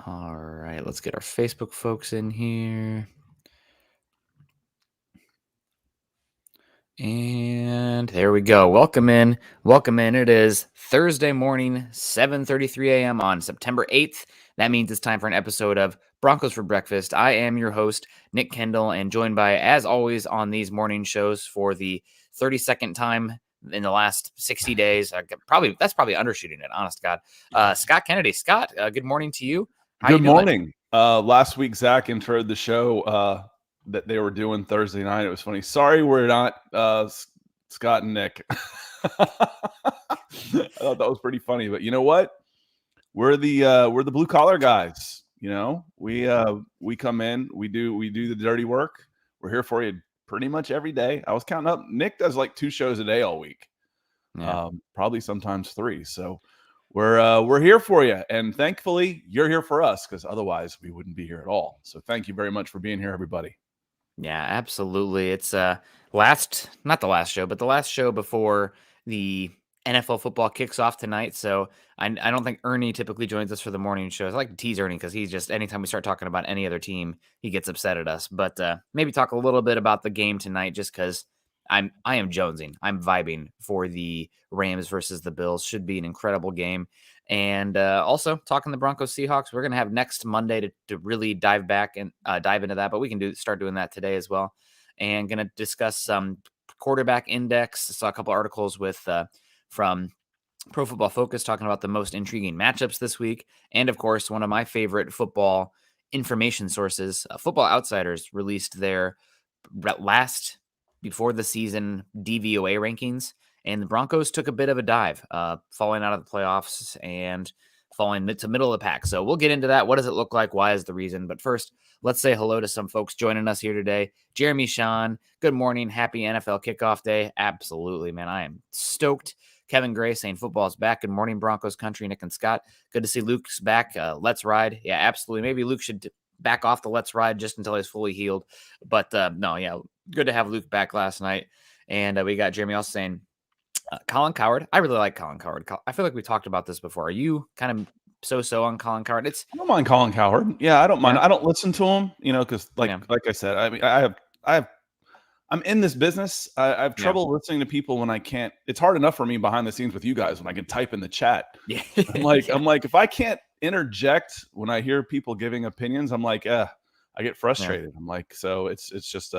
All right, let's get our Facebook folks in here. And there we go. Welcome in. Welcome in. It is Thursday morning, 7:33 a.m. on September 8th. That means it's time for an episode of Broncos for Breakfast. I am your host, Nick Kendell, and joined by, as always, on these morning shows for the 32nd time in the last 60 days. That's probably undershooting it, honest to God. Scott Kennedy. Scott, good morning to you. How Good you doing? morning. Last week, Zach introed the show that they were doing Thursday night. It was funny. Sorry, we're not Scott and Nick. I thought that was pretty funny. But you know what? We're the blue collar guys. You know, we come in, we do the dirty work. We're here for you pretty much every day. I was counting up. Nick does like 2 shows a day all week. Yeah. Probably sometimes 3. So we're here for you, and thankfully you're here for us, because otherwise we wouldn't be here at all. So thank you very much for being here, everybody. Yeah, absolutely. It's not the last show, but the last show before the NFL football kicks off tonight. So I don't think Ernie typically joins us for the morning shows. I like to tease Ernie because he's just, anytime we start talking about any other team, he gets upset at us. But maybe talk a little bit about the game tonight, just because I am jonesing. I'm vibing for the Rams versus the Bills. Should be an incredible game. And also talking the Broncos Seahawks, we're going to have next Monday to really dive back and dive into that, but we can start doing that today as well. And going to discuss some quarterback index. I saw a couple articles with from Pro Football Focus talking about the most intriguing matchups this week. And of course, one of my favorite football information sources, Football Outsiders, released their last before the season DVOA rankings. And the Broncos took a bit of a dive, falling out of the playoffs and falling to middle of the pack. So we'll get into that. What does it look like? Why is the reason? But first, let's say hello to some folks joining us here today. Jeremy Sean, good morning. Happy NFL kickoff day. Absolutely, man. I am stoked. Kevin Gray saying football is back. Good morning, Broncos country, Nick and Scott. Good to see Luke's back. Let's ride. Yeah, absolutely. Maybe Luke should back off the let's ride just until he's fully healed. But no, yeah, good to have Luke back last night. And we got Jeremy also saying, Colin Cowherd. I really like Colin Cowherd. I feel like we talked about this before. Are you kind of so on Colin Cowherd? I don't mind Colin Cowherd. Yeah, I don't mind. Yeah. I don't listen to him, because like I said, I mean, I'm in this business. I have trouble listening to people when I can't. It's hard enough for me behind the scenes with you guys when I can type in the chat. Yeah. I'm like, if I can't interject when I hear people giving opinions, I'm like, I get frustrated. Yeah. I'm like, so it's just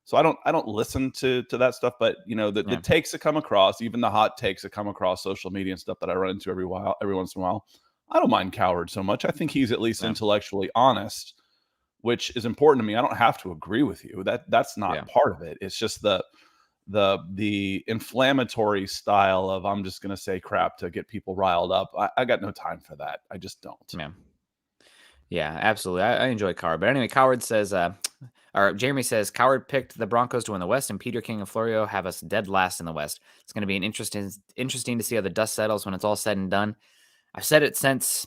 so I don't listen to that stuff, but the takes that come across, even the hot takes that come across social media and stuff that I run into every once in a while, I don't mind Cowherd so much. I think he's at least intellectually honest, which is important to me. I don't have to agree with you. That's not part of it. It's just the inflammatory style of, I'm just going to say crap to get people riled up. I got no time for that. I just don't. Yeah, absolutely. I enjoy Cowherd. But anyway, Cowherd says, or Jeremy says, Cowherd picked the Broncos to win the West, and Peter King and Florio have us dead last in the West. It's going to be interesting to see how the dust settles when it's all said and done. I've said it since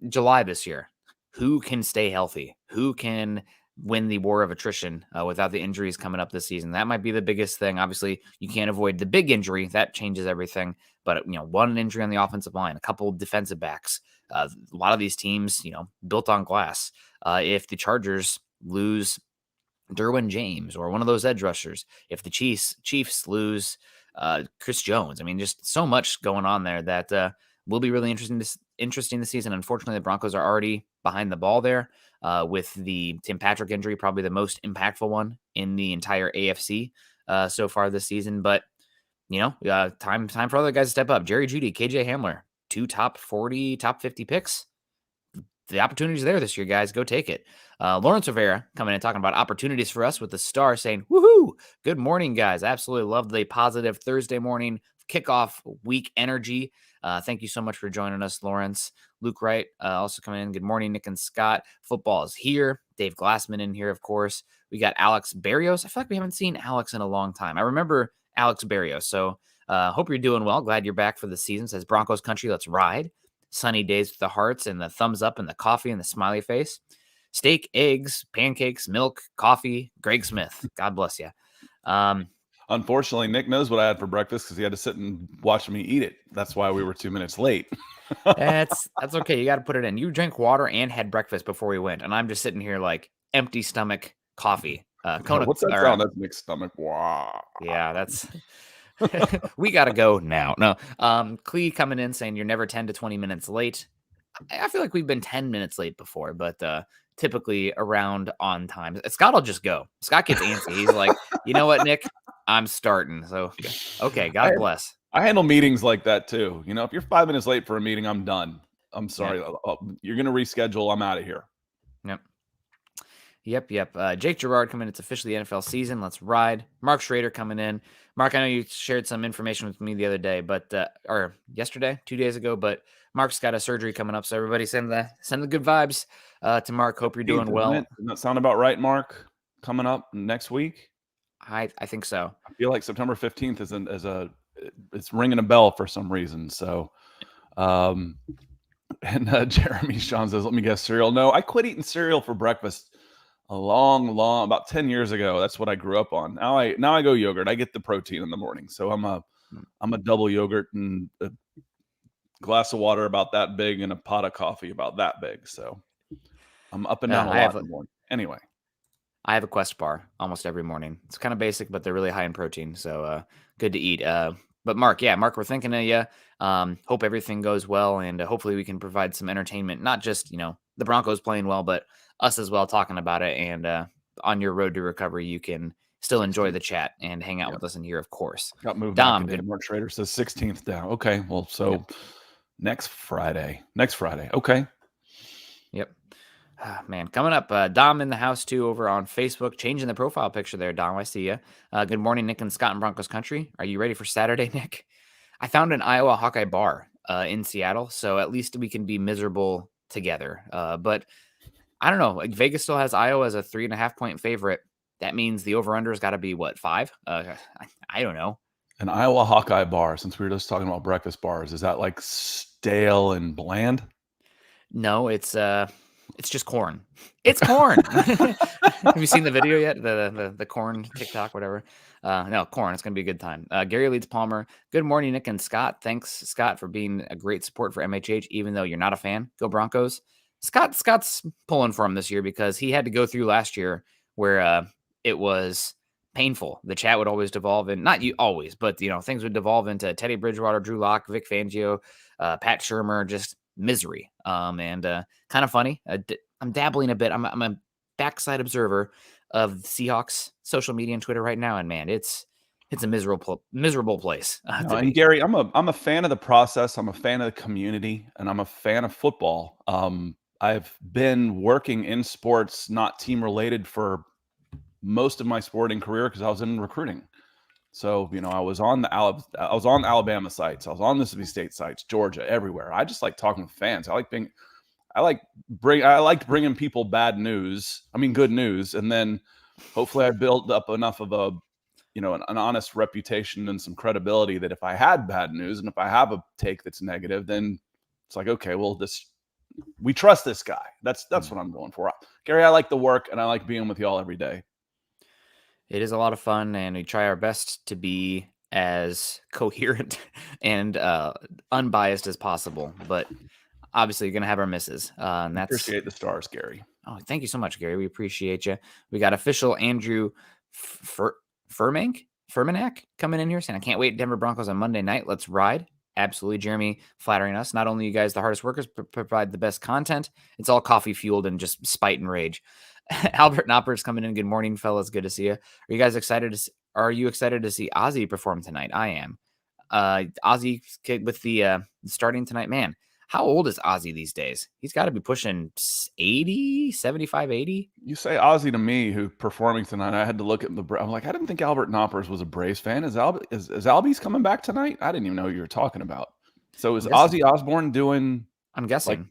July this year. Who can stay healthy? Who can win the war of attrition without the injuries coming up this season? That might be the biggest thing. Obviously, you can't avoid the big injury. That changes everything. But, one injury on the offensive line, a couple of defensive backs. A lot of these teams, built on glass. If the Chargers lose Derwin James or one of those edge rushers, if the Chiefs lose Chris Jones, I mean, just so much going on there that will be really interesting this season. Unfortunately, the Broncos are already behind the ball there with the Tim Patrick injury, probably the most impactful one in the entire AFC so far this season. But, time for other guys to step up. Jerry Jeudy, KJ Hamler, 2 top 40, top 50 picks. The opportunity's there this year, guys. Go take it. Lawrence Rivera coming in talking about opportunities for us with the Star saying, woohoo, good morning, guys. Absolutely love the positive Thursday morning kickoff week energy. Thank you so much for joining us, Lawrence. Luke Wright also coming in. Good morning, Nick and Scott. Football is here. Dave Glassman in here, of course. We got Alex Barrios. I feel like we haven't seen Alex in a long time. I remember Alex Barrios. So hope you're doing well. Glad you're back for the season. Says Broncos country, let's ride. Sunny days with the hearts and the thumbs up and the coffee and the smiley face. Steak, eggs, pancakes, milk, coffee. Greg Smith. God bless you. Unfortunately, Nick knows what I had for breakfast because he had to sit and watch me eat it. That's why we were 2 minutes late. That's okay. You got to put it in. You drank water and had breakfast before we went, and I'm just sitting here like empty stomach coffee. What's that sound? That's Nick's stomach. Wow. Yeah, that's. We got to go now. No, Clee coming in saying you're never 10 to 20 minutes late. I feel like we've been 10 minutes late before, but typically around on time. Scott will just go. Scott gets antsy. He's like, you know what, Nick? I'm starting. So, okay, God bless. I handle meetings like that too. You know, if you're 5 minutes late for a meeting, I'm done. I'm sorry. Yep. You're going to reschedule. I'm out of here. Yep. Jake Gerard coming in. It's officially the NFL season. Let's ride. Mark Schrader coming in. Mark, I know you shared some information with me the other day, or yesterday, 2 days ago, but Mark's got a surgery coming up. So everybody send the good vibes to Mark. Hope you're doing well. Doesn't that sound about right, Mark? Coming up next week? I think so. I feel like September 15th it's ringing a bell for some reason. So, and Jeremy Sean says, let me guess, cereal. No, I quit eating cereal for breakfast about 10 years ago. That's what I grew up on. Now I go yogurt. I get the protein in the morning. So I'm a double yogurt and a glass of water about that big and a pot of coffee about that big. So I'm up and down a lot in the morning. Anyway. I have a Quest bar almost every morning. It's kind of basic, but they're really high in protein. So good to eat. But Mark, we're thinking of you. Hope everything goes well. And hopefully we can provide some entertainment, not just, the Broncos playing well, but us as well talking about it. And on your road to recovery, you can still enjoy the chat and hang out with us in here, of course. Got moved Dom, back. Mark Schrader says 16th down. Okay. Well, so next Friday. Okay. Yep. Man, coming up, Dom in the house too over on Facebook, changing the profile picture there. Dom, I see you. Good morning, Nick and Scott in Broncos country. Are you ready for Saturday, Nick? I found an Iowa Hawkeye bar in Seattle, so at least we can be miserable together. But I don't know. Like Vegas still has Iowa as a 3.5 point favorite. That means the over/under has got to be what, 5? I don't know. An Iowa Hawkeye bar. Since we were just talking about breakfast bars, is that like stale and bland? No, it's just corn. It's corn. Have you seen the video yet? The corn TikTok, whatever. No, corn. It's going to be a good time. Gary Leeds Palmer. Good morning, Nick and Scott. Thanks, Scott, for being a great support for MHH, even though you're not a fan. Go Broncos. Scott's pulling for him this year because he had to go through last year where it was painful. The chat would always devolve in, not you always, but things would devolve into Teddy Bridgewater, Drew Lock, Vic Fangio, Pat Shurmur, just misery. And kind of funny. I'm dabbling a bit. I'm a backside observer of the Seahawks social media and Twitter right now, and man, it's a miserable place. And Gary, I'm a fan of the process. I'm a fan of the community, and I'm a fan of football. I've been working in sports, not team related, for most of my sporting career because I was in recruiting. So, I was on the Alabama sites, I was on the Mississippi State sites, Georgia, everywhere. I just like talking with fans. I like bringing people good news, and then hopefully I build up enough of an honest reputation and some credibility that if I had bad news and if I have a take that's negative, then it's like, okay, well, we trust this guy. That's what I'm going for. Gary, I like the work and I like being with y'all every day. It is a lot of fun, and we try our best to be as coherent and unbiased as possible. But obviously, you're going to have our misses. And that's appreciate the stars, Gary. Oh, thank you so much, Gary. We appreciate you. We got official Andrew Furmanek coming in here saying, I can't wait. Denver Broncos on Monday night. Let's ride. Absolutely, Jeremy, flattering us. Not only you guys, the hardest workers, provide the best content. It's all coffee fueled and just spite and rage. Albert Knopper's coming in. Good morning, fellas. Good to see you. Are you guys excited? Are you excited to see Ozzy perform tonight? I am. Ozzy with the starting tonight. Man, how old is Ozzy these days? He's got to be pushing 80, 75, 80. You say Ozzy to me, who performing tonight. I had to look at I'm like, I didn't think Albert Knoppers was a Braves fan. Is Albie's coming back tonight? I didn't even know who you were talking about. So is Ozzy Osbourne doing? I'm guessing like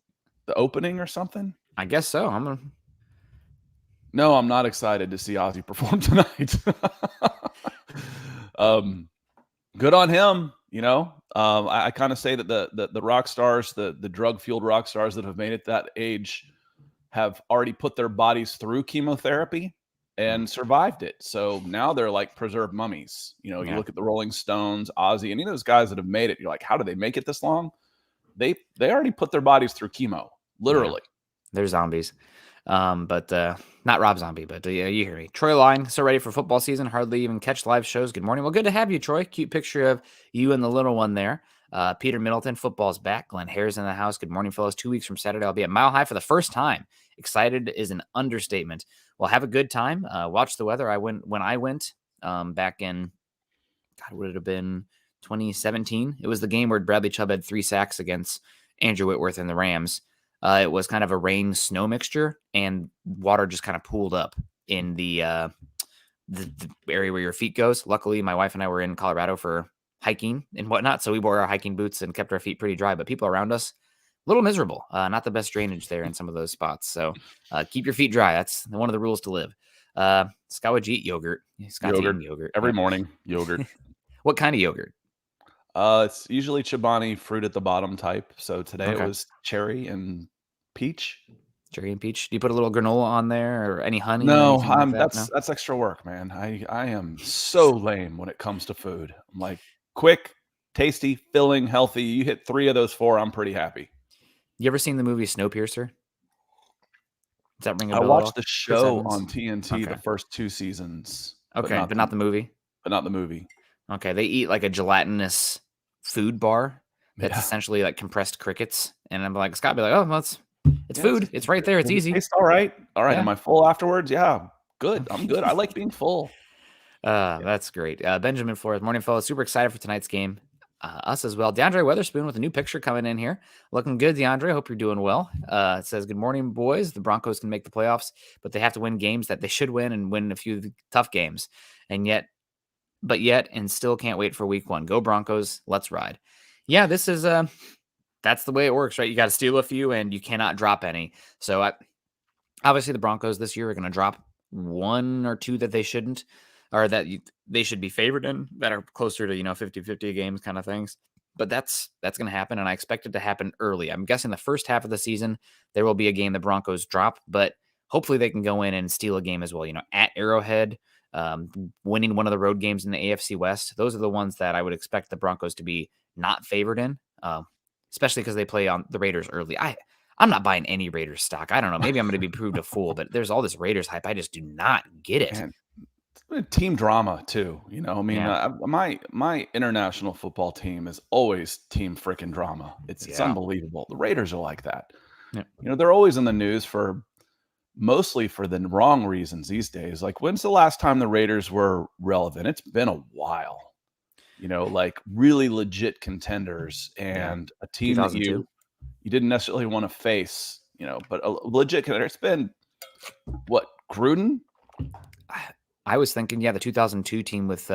the opening or something. I guess so. No, I'm not excited to see Ozzy perform tonight. Good on him. I kind of say that the rock stars, the drug-fueled rock stars that have made it that age have already put their bodies through chemotherapy. and survived it. So now they're like preserved mummies. You Yeah. look at the Rolling Stones, Ozzy, any of those guys that have made it. You're like, how do they make it this long? They already put their bodies through chemo, literally. Yeah. They're zombies. But not Rob Zombie, but you hear me. Troy Line, so ready for football season. Hardly even catch live shows. Good morning. Well, good to have you, Troy. Cute picture of you and the little one there. Peter Middleton, football's back. Glenn Hare's in the house. Good morning, fellas. 2 weeks from Saturday, I'll be at Mile High for the first time. Excited is an understatement. Well, have a good time. Watch the weather. When I went back in, God, would it have been 2017? It was the game where Bradley Chubb had 3 sacks against Andrew Whitworth and the Rams. It was kind of a rain snow mixture, and water just kind of pooled up in the area where your feet goes. Luckily, my wife and I were in Colorado for hiking and whatnot, so we wore our hiking boots and kept our feet pretty dry. But people around us, a little miserable. Not the best drainage there in some of those spots. So keep your feet dry. That's one of the rules to live. Scott, would you eat yogurt? Scott's eating yogurt every morning. Yogurt. What kind of yogurt? It's usually Chobani fruit at the bottom type. So today it was cherry and peach. Cherry and peach. Do you put a little granola on there or any honey or No, anything like that? that's extra work, man. I am so lame when it comes to food. I'm like quick, tasty, filling, healthy. You hit 3 of those 4, I'm pretty happy. You ever seen the movie Snowpiercer? Does that ring a I bell? watched the show on TNT the first 2 seasons. Okay, but not the movie. But not the movie. Okay, they eat like a gelatinous food bar that's essentially like compressed crickets, and I'm like, Scott be like, oh, well, it's food. It's right there. It's easy. Tastes all right. All right. Yeah. Am I full afterwards? Yeah. Good. I'm good. I like being full. That's great. Benjamin Flores, morning fellas. Super excited for tonight's game. Us as well. DeAndre Weatherspoon with a new picture coming in here. Looking good, DeAndre. Hope you're doing well. It says, good morning, boys. The Broncos can make the playoffs, but they have to win games that they should win and win a few tough games. And still can't wait for week 1. Go Broncos. Let's ride. Yeah, this is that's the way it works, right? You got to steal a few and you cannot drop any. So obviously the Broncos this year are going to drop 1 or 2 that they shouldn't, or that they should be favored in, that are closer to 50-50 games kind of things. But that's going to happen, and I expect it to happen early. I'm guessing the first half of the season there will be a game the Broncos drop, but hopefully they can go in and steal a game as well. At Arrowhead, winning one of the road games in the AFC West. Those are the ones that I would expect the Broncos to be not favored in, especially because they play on the Raiders early. I'm not buying any Raiders stock. I don't know. Maybe I'm going to be proved a fool, but there's all this Raiders hype. I just do not get it. Man, team drama too. My international football team is always team freaking drama. It's unbelievable. The Raiders are like that. Yeah. They're always in the news mostly for the wrong reasons these days. Like, when's the last time the Raiders were relevant? It's been a while. Like really legit contenders and a team that you didn't necessarily want to face, but a legit contender. It's been what, Gruden? I was thinking, the 2002 team with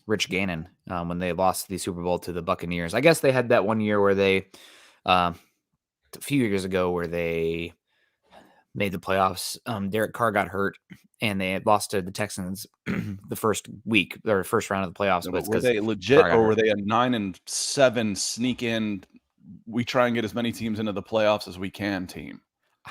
Rich Gannon when they lost the Super Bowl to the Buccaneers. I guess they had that one year where they, a few years ago, where they made the playoffs. Derek Carr got hurt, and they had lost to the Texans the first week or first round of the playoffs. But were they legit, or were they a 9-7 sneak in? We try and get as many teams into the playoffs as we can team.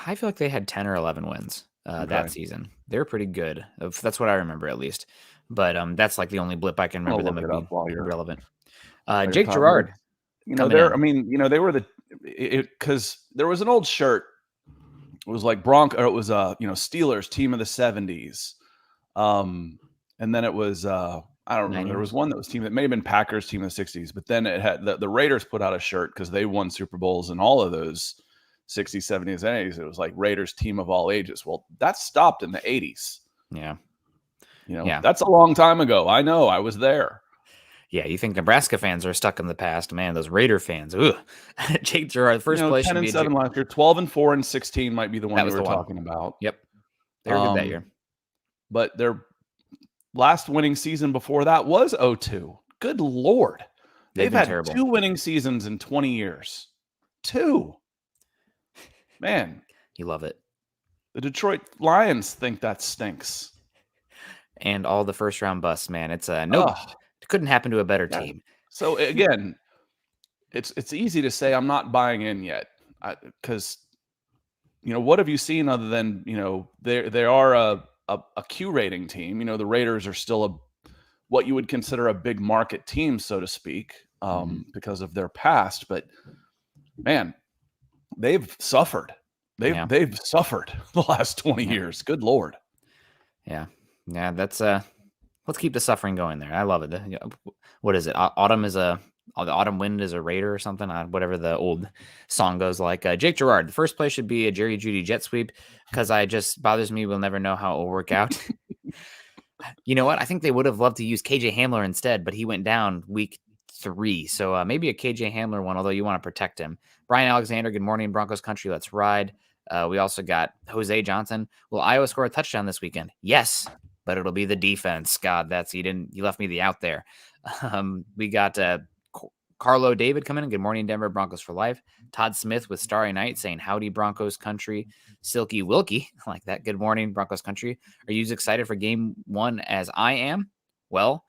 I feel like they had 10 or 11 wins that season. They're pretty good. That's what I remember, at least. But that's like the only blip I can remember them being relevant. Jake Gerard. They were because there was an old shirt. It was like it was Steelers team of the 70s. And then it was I don't remember. There was one that was team that may have been Packers team of the 60s, but then it had the Raiders put out a shirt because they won Super Bowls in all of those 60s, 70s, and 80s. It was like Raiders team of all ages. Well, that stopped in the 80s. Yeah. That's a long time ago. I know. I was there. Yeah, you think Nebraska fans are stuck in the past, man? Those Raider fans, Jake Gerard, first place. 10-7 last year, 12-4 and 16 might be the one we were talking about. Yep, they were good that year. But their last winning season before that was 0-2. Good Lord, they've had terrible. 2 winning seasons in 20 years. 2, man, you love it. The Detroit Lions think that stinks, and all the first round busts, man. It's no. Couldn't happen to a better team. So again, it's easy to say I'm not buying in yet because what have you seen other than they are a Q rating team. The Raiders are still what you would consider a big market team, so to speak, because of their past. But man, they've suffered. They've suffered the last 20 years. Good Lord. Yeah. That's let's keep the suffering going there. I love it. What is it? Autumn is the autumn wind is a raider or something. Whatever the old song goes like. Jake Gerard, the first play should be a Jerry Judy jet sweep because I just bothers me. We'll never know how it will work out. You know what? I think they would have loved to use KJ Hamler instead, but he went down week 3. So maybe a KJ Hamler one, although you want to protect him. Brian Alexander, good morning, Broncos country. Let's ride. We also got Jose Johnson. Will Iowa score a touchdown this weekend? Yes, but it'll be the defense. God, you left me the out there. We got Carlo David coming in. Good morning, Denver Broncos for life. Todd Smith with Starry Night saying howdy Broncos country. Silky Wilkie, like that. Good morning, Broncos country. Are you as excited for game 1 as I am? Well,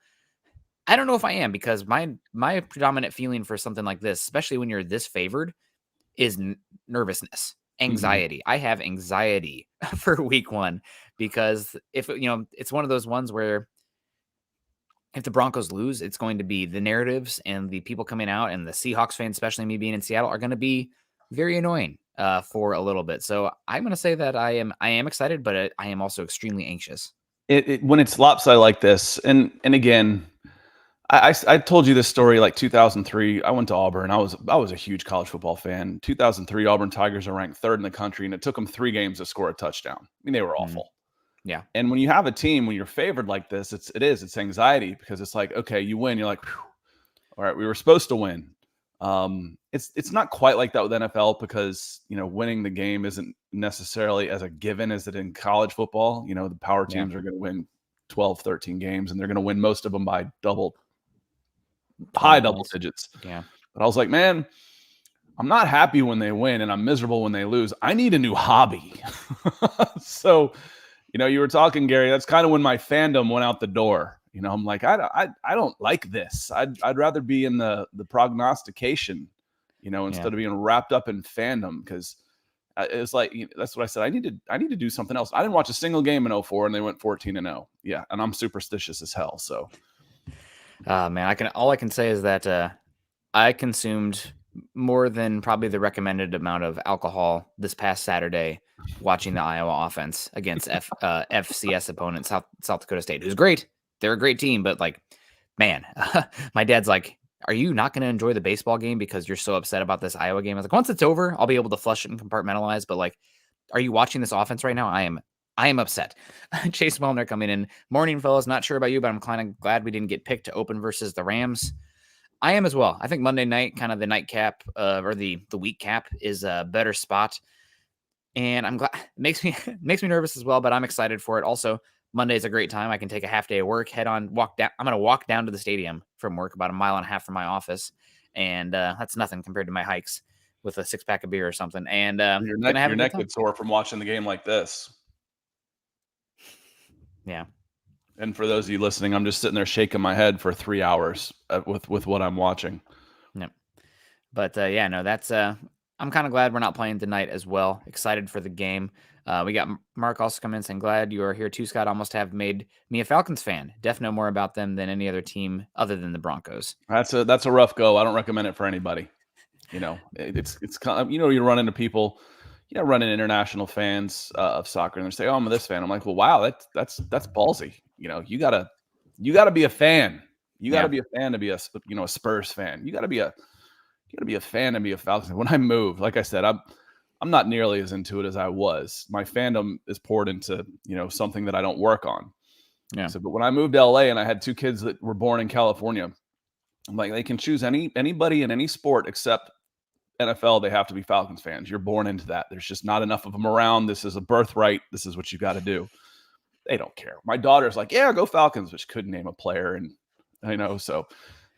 I don't know if I am because my predominant feeling for something like this, especially when you're this favored, is nervousness, anxiety. I have anxiety for week 1 because if it's one of those ones where if the Broncos lose, it's going to be the narratives and the people coming out and the Seahawks fans, especially me being in Seattle, are going to be very annoying for a little bit. So I'm going to say that I am excited, but I am also extremely anxious. When it's lopsided like this, and again, I told you this story like 2003. I went to Auburn. I was a huge college football fan. 2003 Auburn Tigers are ranked 3rd in the country, and it took them 3 games to score a touchdown. I mean, they were awful. Yeah. And when you have a team, when you're favored like this, it's anxiety because it's like, okay, you win. You're like, whew, all right, we were supposed to win. It's not quite like that with NFL because, winning the game isn't necessarily as a given as it in college football. The power teams are going to win 12, 13 games, and they're going to win most of them by high double digits. Yeah. But I was like, man, I'm not happy when they win and I'm miserable when they lose. I need a new hobby. So, you were talking, Gary, that's kind of when my fandom went out the door. I'm like, I don't like this. I'd rather be in the prognostication, instead of being wrapped up in fandom because it's like, that's what I said. I need to do something else. I didn't watch a single game in 04 and they went 14-0. Yeah. And I'm superstitious as hell. So, man, all I can say is that I consumed more than probably the recommended amount of alcohol this past Saturday watching the Iowa offense against FCS opponent South Dakota State, who's great. They're a great team, but like, man, my dad's like, are you not going to enjoy the baseball game because you're so upset about this Iowa game? I was like, once it's over, I'll be able to flush it and compartmentalize. But like, are you watching this offense right now? I am upset. Chase Wellner coming in. Morning, fellas. Not sure about you, but I'm kind of glad we didn't get picked to open versus the Rams. I am as well. I think Monday night, kind of the nightcap or the week cap, is a better spot. And I'm glad. It makes me nervous as well, but I'm excited for it. Also, Monday is a great time. I can take a half day of work, walk down. I'm going to walk down to the stadium from work, about 1.5 miles from my office. And that's nothing compared to my hikes with a 6-pack of beer or something. And your neck gets sore from watching the game like this. Yeah. And for those of you listening, I'm just sitting there shaking my head for 3 hours with what I'm watching. Yep. But that's I'm kind of glad we're not playing tonight as well. Excited for the game. We got Mark also coming in saying, glad you are here too, Scott. Almost have made me a Falcons fan. Definitely know more about them than any other team other than the Broncos. That's a rough go. I don't recommend it for anybody. It's kind of, you run into people, run into international fans of soccer and they say, oh, I'm this fan. I'm like, well, wow, that's ballsy. You gotta be a fan. You gotta be a fan to be a Spurs fan. You gotta be a fan and be a Falcons fan. When I moved, like I said, I'm not nearly as into it as I was. My fandom is poured into, something that I don't work on. Yeah. So, but when I moved to LA and I had 2 kids that were born in California, I'm like, they can choose anybody in any sport except NFL. They have to be Falcons fans. You're born into that. There's just not enough of them around. This is a birthright. This is what you got to do. They don't care. My daughter's like, yeah, go Falcons, which couldn't name a player. And so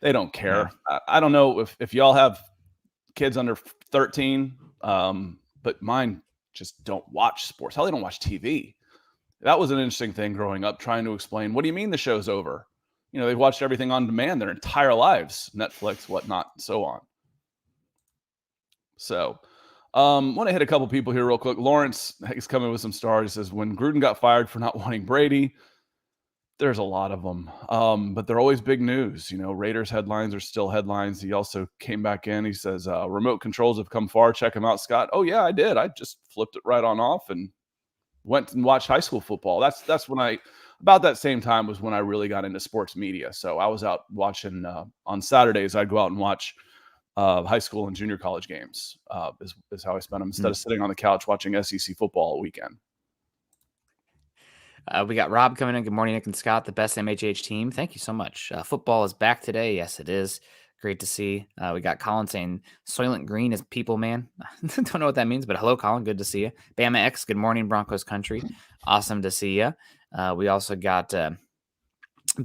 they don't care. Yeah. I don't know if y'all have kids under 13, but mine just don't watch sports. Hell, they don't watch TV. That was an interesting thing growing up, trying to explain, what do you mean the show's over? They've watched everything on demand their entire lives, Netflix, whatnot, and so on. So Want to hit a couple people here real quick. Lawrence is coming with some stars. He says, when Gruden got fired for not wanting Brady, there's a lot of them, but they're always big news. Raiders headlines are still headlines. He also came back in. He says, remote controls have come far. Check him out, Scott. Oh, yeah, I did. I just flipped it right on off and went and watched high school football. That's when about that same time was when I really got into sports media. So I was out watching on Saturdays. I'd go out and watch high school and junior college games is how I spent them instead of sitting on the couch watching SEC football all weekend. We got Rob coming in. Good morning, Nick and Scott, the best MHH team. Thank you so much. Football is back today. Yes, it is. Great to see. We got Colin saying Soylent Green is people, man. Don't know what that means, but hello, Colin. Good to see you. Bama X, good morning, Broncos country. Awesome to see you. We also got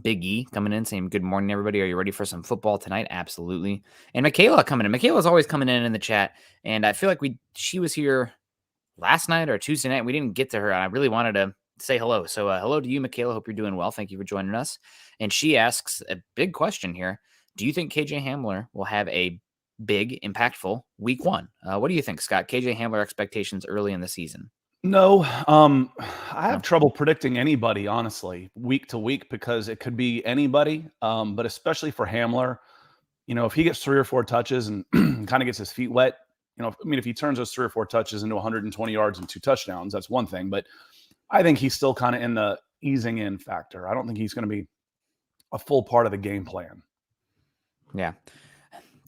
Big E coming in saying good morning, everybody. Are you ready for some football tonight? Absolutely. And Michaela coming in. Michaela's always coming in the chat, and I feel like she was here last night or Tuesday night. We didn't get to her, and I really wanted to say hello. So hello to you, Michaela. Hope you're doing well. Thank you for joining us. And she asks a big question here. Do you think KJ Hamler will have a big, impactful week 1? What do you think, Scott? KJ Hamler expectations early in the season? No, I have trouble predicting anybody, honestly, week to week, because it could be anybody. But especially for Hamler, if he gets 3 or 4 touches and kind of gets his feet wet, if he turns those 3 or 4 touches into 120 yards and 2 touchdowns, that's one thing. But I think he's still kind of in the easing in factor. I don't think he's going to be a full part of the game plan. Yeah.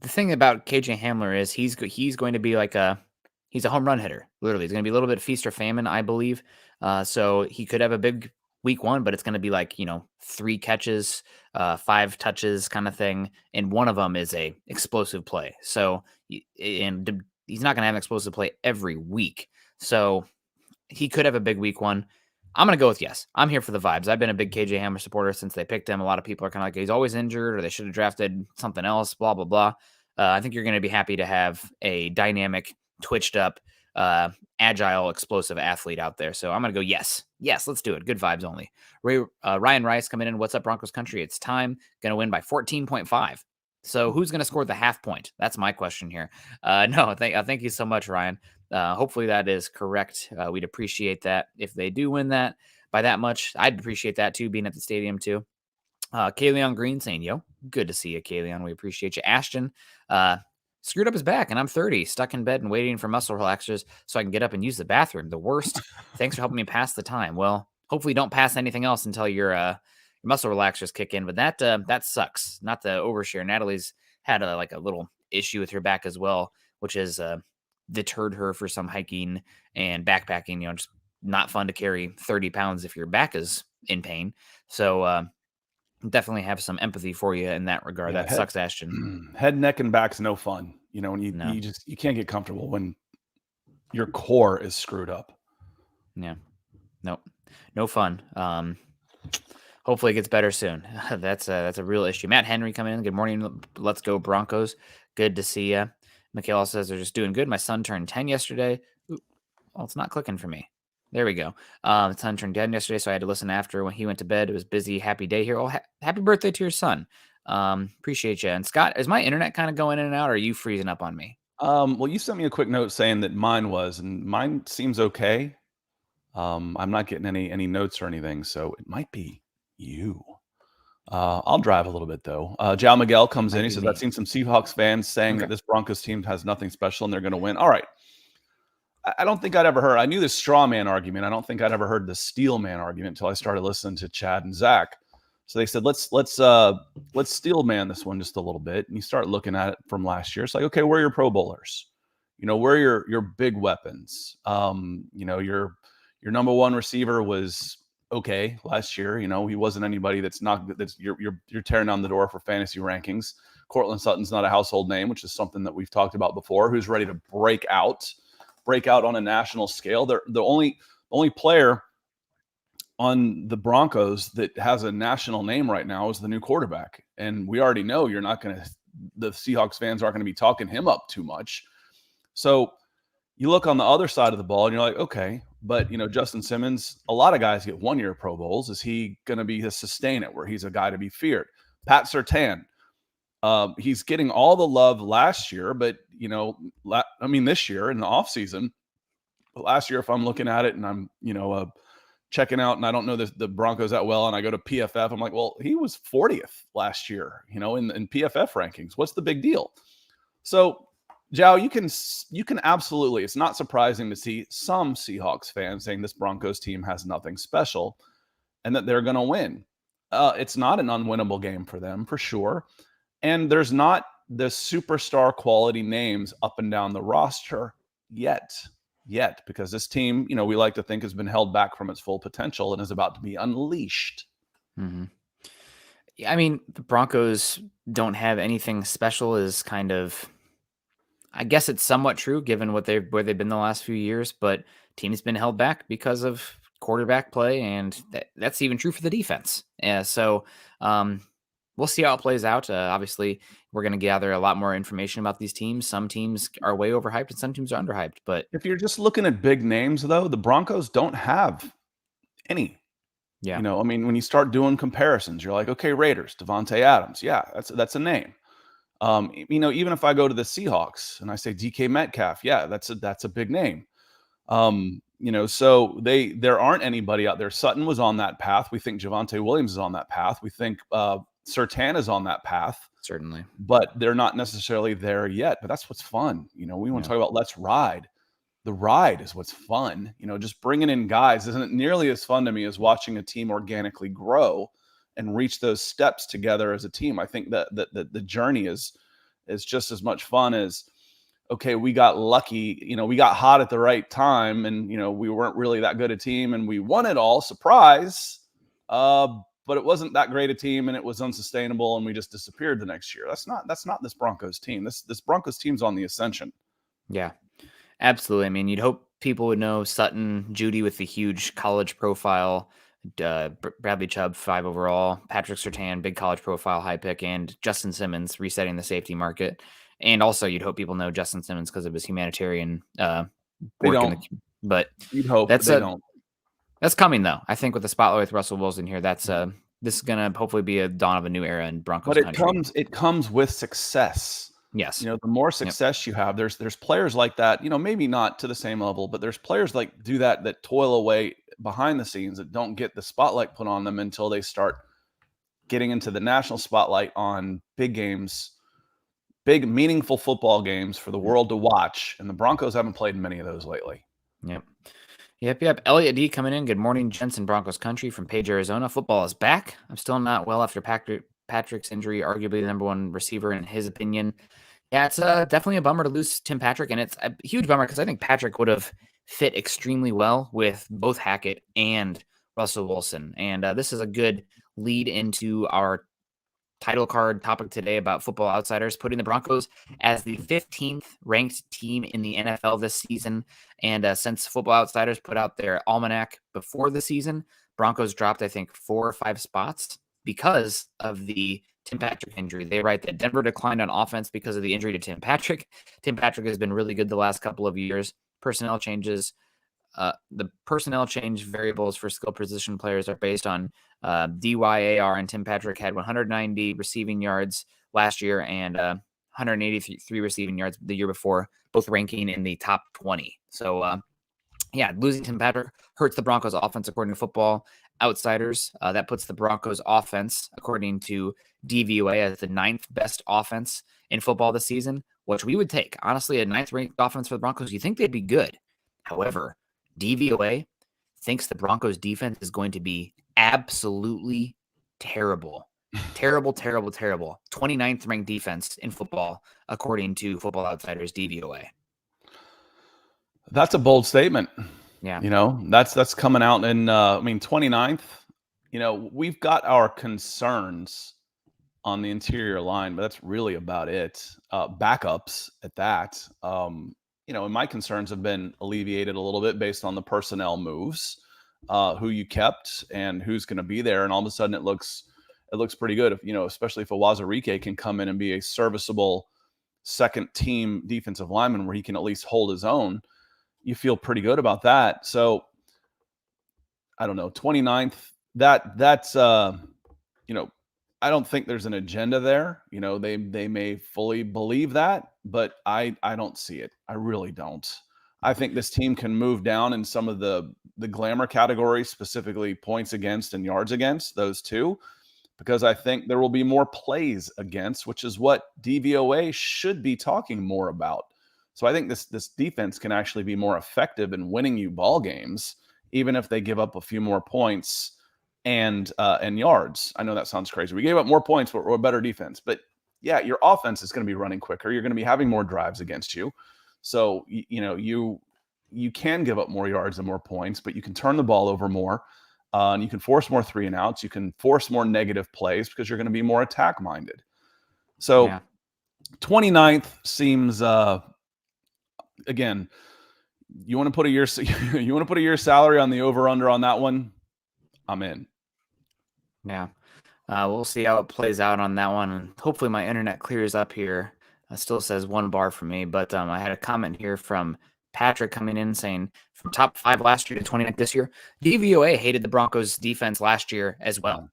The thing about KJ Hamler is he's going to be he's a home run hitter. Literally, it's going to be a little bit feast or famine, I believe. So he could have a big week 1, but it's going to be 3 catches, 5 touches kind of thing. And one of them is a explosive play. So, and he's not going to have an explosive play every week. So he could have a big week 1. I'm going to go with yes. I'm here for the vibes. I've been a big KJ Hamler supporter since they picked him. A lot of people are kind of like, he's always injured or they should have drafted something else, blah, blah, blah. I think you're going to be happy to have a dynamic, twitched up, agile, explosive athlete out there. So I'm going to go yes. Yes, let's do it. Good vibes only. Ryan Rice coming in. What's up, Broncos country? It's time. Going to win by 14.5. So who's going to score the half point? That's my question here. No, thank you so much, Ryan. Hopefully that is correct. We'd appreciate that if they do win that by that much. I'd appreciate that too, being at the stadium too. Kayleon Green saying, yo, good to see you, Kayleon. We appreciate you. Ashton screwed up his back, and I'm 30, stuck in bed and waiting for muscle relaxers so I can get up and use the bathroom. The worst. Thanks for helping me pass the time. Well, hopefully don't pass anything else until your muscle relaxers kick in, but that sucks. Not to overshare. Natalie's had a little issue with her back as well, which has deterred her for some hiking and backpacking. Just not fun to carry 30 pounds if your back is in pain. So definitely have some empathy for you in that regard. Yeah, that sucks, Ashton. Head, neck, and back's no fun. When you can't get comfortable when your core is screwed up. Yeah. Nope. No fun. Hopefully it gets better soon. That's a real issue. Matt Henry coming in. Good morning. Let's go Broncos. Good to see you. Michaela says they're just doing good. My son turned 10 yesterday. Ooh, well, it's not clicking for me. There we go. Son turned 10 yesterday, so I had to listen after when he went to bed. It was busy. Happy day here. Oh, happy birthday to your son. Appreciate you. And Scott, is my internet kind of going in and out, or are you freezing up on me? Well, you sent me a quick note saying that mine was, and mine seems okay. I'm not getting any notes or anything, so it might be you. I'll drive a little bit though. Jao Miguel comes in. He says, I've seen some Seahawks fans saying that this Broncos team has nothing special and they're going to win. All right. I don't think I'd ever heard. I knew the straw man argument. I don't think I'd ever heard the steel man argument until I started listening to Chad and Zach. So they said, let's steel man this one just a little bit. And you start looking at it from last year. It's like, okay, where are your Pro Bowlers? Where are your big weapons? Your number one receiver was okay last year. He wasn't anybody that's you're tearing down the door for fantasy rankings. Cortland Sutton's not a household name, which is something that we've talked about before, who's ready to break out on a national scale. They're the only player on the Broncos that has a national name right now is the new quarterback. And we already know the Seahawks fans aren't going to be talking him up too much. So you look on the other side of the ball and you're like, okay, but Justin Simmons, a lot of guys get 1-year Pro Bowls. Is he going to be to sustain it where he's a guy to be feared? Pat Surtain, He's getting all the love last year, but this year in the offseason, last year, if I'm looking at it and I'm, checking out and I don't know the Broncos that well and I go to PFF, I'm like, well, he was 40th last year, in PFF rankings. What's the big deal? So, Joe, you can absolutely, it's not surprising to see some Seahawks fans saying this Broncos team has nothing special and that they're going to win. It's not an unwinnable game for them, for sure. And there's not the superstar quality names up and down the roster yet, because this team, we like to think has been held back from its full potential and is about to be unleashed. Mm-hmm. I mean, the Broncos don't have anything special is kind of, I guess it's somewhat true given where they've been the last few years, but team's been held back because of quarterback play, and that's even true for the defense. So we'll see how it plays out. Obviously, we're going to gather a lot more information about these teams. Some teams are way overhyped and some teams are underhyped. But if you're just looking at big names, though, the Broncos don't have any. Yeah. When you start doing comparisons, you're like, okay, Raiders, Devontae Adams. Yeah, that's a name. Even if I go to the Seahawks and I say DK Metcalf, yeah, that's a big name. So there aren't anybody out there. Sutton was on that path. We think Javonte Williams is on that path. We think Surtain is on that path. Certainly. But they're not necessarily there yet. But that's what's fun. We want to talk about let's ride. The ride is what's fun. Just bringing in guys isn't nearly as fun to me as watching a team organically grow and reach those steps together as a team. I think that the journey is just as much fun as, okay, we got lucky, we got hot at the right time and, we weren't really that good a team and we won it all, surprise. But it wasn't that great a team and it was unsustainable and we just disappeared the next year. That's not this Broncos team. This Broncos team's on the ascension. Yeah, absolutely. I mean, you'd hope people would know Sutton, Judy with the huge college profile, Bradley Chubb, 5 overall, Patrick Surtain, big college profile, high pick, and Justin Simmons resetting the safety market. And also, you'd hope people know Justin Simmons because of his humanitarian work. But you'd hope they don't. That's coming though. I think with the spotlight with Russell Wilson here, this is gonna hopefully be a dawn of a new era in Broncos country. But it comes with success. Yes. The more success you have, there's players like that, maybe not to the same level, but there's players like do that toil away behind the scenes that don't get the spotlight put on them until they start getting into the national spotlight on big games, big meaningful football games for the world to watch. And the Broncos haven't played many of those lately. Yep. Elliot D coming in. Good morning, gents in Broncos country from Page, Arizona. Football is back. I'm still not well after Patrick's injury, arguably the number one receiver in his opinion. Yeah, it's definitely a bummer to lose Tim Patrick, and it's a huge bummer because I think Patrick would have fit extremely well with both Hackett and Russell Wilson. And this is a good lead into our title card topic today about Football Outsiders, putting the Broncos as the 15th ranked team in the NFL this season. And since Football Outsiders put out their almanac before the season, Broncos dropped, I think, 4 or 5 spots because of the Tim Patrick injury. They write that Denver declined on offense because of the injury to Tim Patrick. Tim Patrick has been really good the last couple of years. Personnel changes. The personnel change variables for skill position players are based on DYAR, and Tim Patrick had 190 receiving yards last year and 183 receiving yards the year before, both ranking in the top 20. So, losing Tim Patrick hurts the Broncos offense according to Football Outsiders. That puts the Broncos offense, according to DVOA, as the 9th best offense in football this season, which we would take. Honestly, a 9th ranked offense for the Broncos, you think they'd be good. However, DVOA thinks the Broncos defense is going to be absolutely terrible. Terrible. 29th ranked defense in football, according to Football Outsiders DVOA. That's a bold statement. Yeah. That's coming out in 29th. We've got our concerns on the interior line, but that's really about it. Backups at that. And my concerns have been alleviated a little bit based on the personnel moves, who you kept and who's going to be there. And all of a sudden it looks pretty good. If, especially if Awazarike can come in and be a serviceable second team defensive lineman where he can at least hold his own, you feel pretty good about that. So I don't know, 29th, that's I don't think there's an agenda there. You know, they may fully believe that, but I don't see it. I really don't. I think this team can move down in some of the glamour categories, specifically points against and yards against, those two, because I think there will be more plays against, which is what DVOA should be talking more about. So I think this defense can actually be more effective in winning you ball games, even if they give up a few more points and yards. I know that sounds crazy. We gave up more points, but we're a better defense. But yeah, your offense is going to be running quicker. You're going to be having more drives against you. So you can give up more yards and more points, but you can turn the ball over more. And you can force more 3 and outs. You can force more negative plays because you're going to be more attack minded. So 29th seems again, you want to put a year's salary on the over under on that one. I'm in. Yeah. We'll see how it plays out on that one. And hopefully my internet clears up here. It still says 1 bar for me, but I had a comment here from Patrick coming in saying from top 5 last year to 29th this year, DVOA hated the Broncos defense last year as well.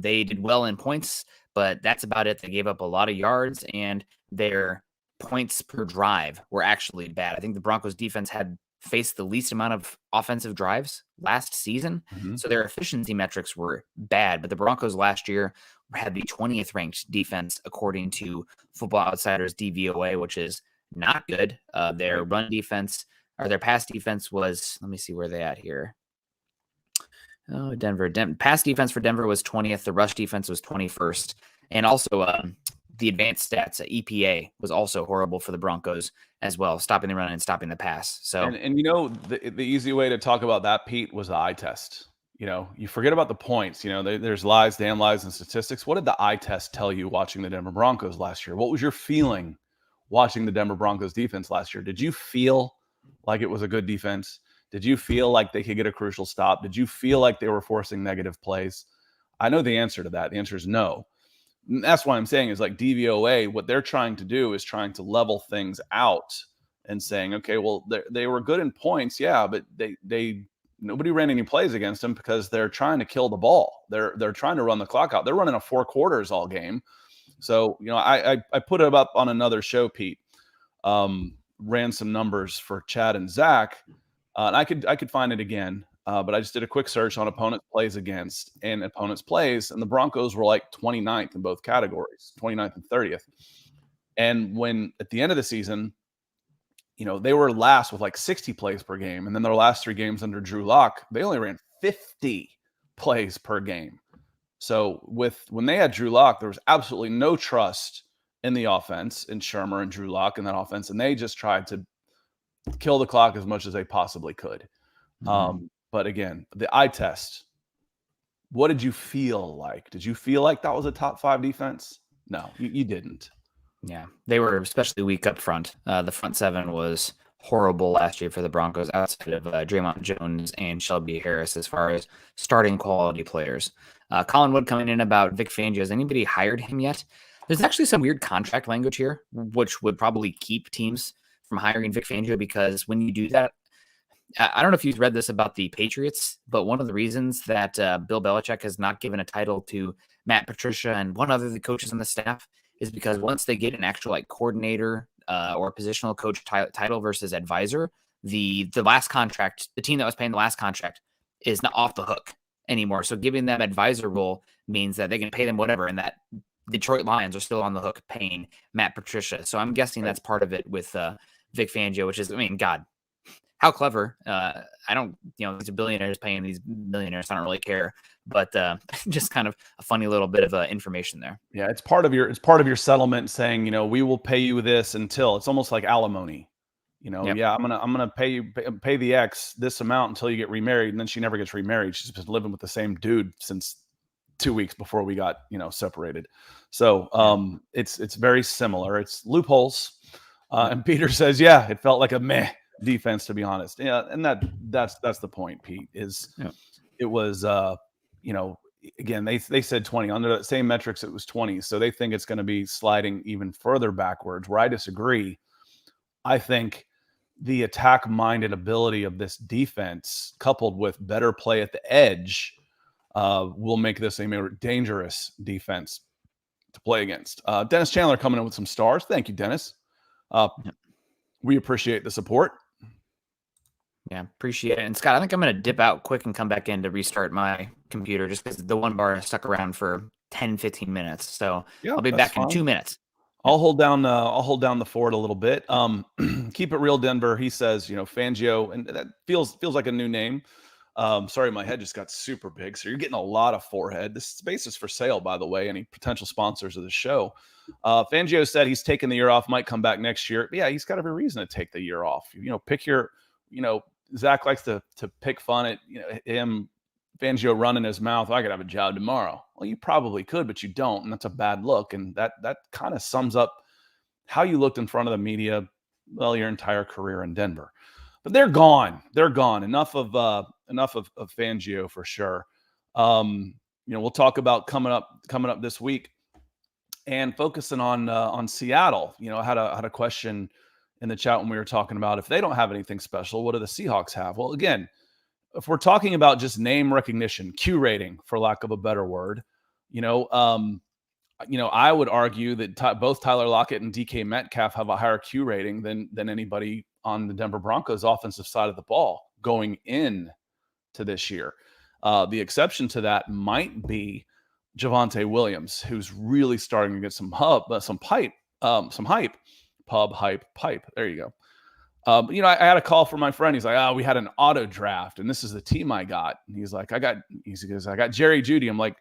They did well in points, but that's about it. They gave up a lot of yards and their points per drive were actually bad. I think the Broncos defense had faced the least amount of offensive drives last season. So their efficiency metrics were bad, but the Broncos last year had the 20th ranked defense according to Football Outsiders DVOA, which is not good. Their run defense or their pass defense was, let me see where they at here. Oh, Denver. Pass defense for Denver was 20th. The rush defense was 21st. And also the advanced stats, EPA, was also horrible for the Broncos as well, stopping the run and stopping the pass. So, and the easy way to talk about that, Pete, was the eye test. You forget about the points. There's lies, damn lies, and statistics. What did the eye test tell you watching the Denver Broncos last year? What was your feeling watching the Denver Broncos defense last year? Did you feel like it was a good defense? Did you feel like they could get a crucial stop? Did you feel like they were forcing negative plays? I know the answer to that. The answer is no. And that's why I'm saying is like DVOA, what they're trying to do is trying to level things out and saying, okay, well, they were good in points. Yeah, but nobody ran any plays against them because they're trying to kill the ball. They're trying to run the clock out. They're running a 4 quarters all game. So, I put it up on another show, Pete, ran some numbers for Chad and Zach, and I could find it again, but I just did a quick search on opponents plays against and opponents plays, and the Broncos were like 29th in both categories, 29th and 30th. And when at the end of the season, they were last with like 60 plays per game, and then their last 3 games under Drew Lock, they only ran 50 plays per game. So when they had Drew Lock, there was absolutely no trust in the offense, in Shermer and Drew Lock in that offense, and they just tried to kill the clock as much as they possibly could. But again, the eye test, what did you feel like? Did you feel like that was a top 5 defense? No, you didn't. Yeah, they were especially weak up front. The front 7 was horrible last year for the Broncos outside of Draymond Jones and Shelby Harris as far as starting quality players. Colin Wood coming in about Vic Fangio. Has anybody hired him yet? There's actually some weird contract language here, which would probably keep teams from hiring Vic Fangio because when you do that, I don't know if you've read this about the Patriots, but one of the reasons that Bill Belichick has not given a title to Matt Patricia and one other of the coaches on the staff is because once they get an actual coordinator or positional coach title versus advisor, the last contract, the team that was paying the last contract is not off the hook anymore. So giving them advisor role means that they can pay them whatever, and that Detroit Lions are still on the hook paying Matt Patricia. So I'm guessing that's part of it with Vic Fangio, which is, God, how clever. I don't, these billionaires paying these millionaires. I don't really care, but just kind of a funny little bit of information there. Yeah. It's part of your settlement saying, we will pay you this until it's almost like alimony. Yeah, I'm gonna pay the ex this amount until you get remarried, and then she never gets remarried. She's been living with the same dude since 2 weeks before we got separated. So it's very similar. It's loopholes. And Peter says, yeah, it felt like a meh defense, to be honest. Yeah, and that's the point, Pete. It was again, they said 20 under the same metrics. It was 20, so they think it's going to be sliding even further backwards. Where I disagree, I think the attack-minded ability of this defense, coupled with better play at the edge, will make this a more dangerous defense. to play against. Dennis Chandler coming in with some stars. Thank you, Dennis. We appreciate the support. Yeah, appreciate it. And Scott, I think I'm going to dip out quick and come back in to restart my computer just because the one bar stuck around for 10, 15 minutes. So Yeah, I'll be back in 2 minutes. I'll hold down the fort a little bit. Keep it real, Denver. He says, Fangio, and that feels like a new name. Sorry, my head just got super big. So you're getting a lot of forehead. This space is for sale, by the way. Any potential sponsors of the show? Fangio said he's taking the year off, might come back next year. But yeah, he's got every reason to take the year off. Pick your, Zach likes to pick fun at him. Fangio running his mouth. I could have a job tomorrow. Well, you probably could, but you don't, and that's a bad look. And that kind of sums up how you looked in front of the media, your entire career in Denver. But they're gone. They're gone. Enough of Fangio for sure. We'll talk about coming up this week, and focusing on Seattle. I had a question in the chat when we were talking about if they don't have anything special, what do the Seahawks have? Well, again, if we're talking about just name recognition, Q rating, for lack of a better word, I would argue that both Tyler Lockett and DK Metcalf have a higher Q rating than anybody on the Denver Broncos offensive side of the ball going in to this year. The exception to that might be Javonte Williams, who's really starting to get some hype. There you go. I had a call from my friend. He's like, we had an auto draft, and this is the team I got. And he's like, I got Jerry Jeudy. I'm like,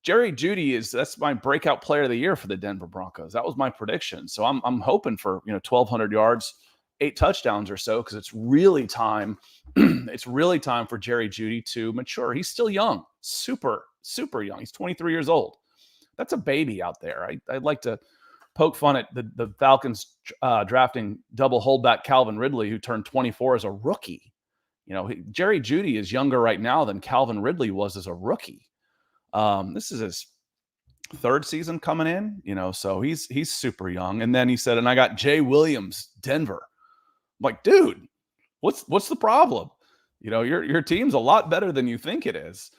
Jerry Jeudy that's my breakout player of the year for the Denver Broncos. That was my prediction. So I'm hoping for 1,200 yards, 8 touchdowns or so, because it's really time. It's really time for Jerry Jeudy to mature. He's still young, super young. He's 23 years old. That's a baby out there. I'd like to poke fun at the Falcons drafting double holdback Calvin Ridley, who turned 24 as a rookie. Jerry Jeudy is younger right now than Calvin Ridley was as a rookie. This is his 3rd season coming in, so he's super young. And then he said, and I got Jay Williams, Denver. I'm like, dude, what's the problem? Your team's a lot better than you think it is.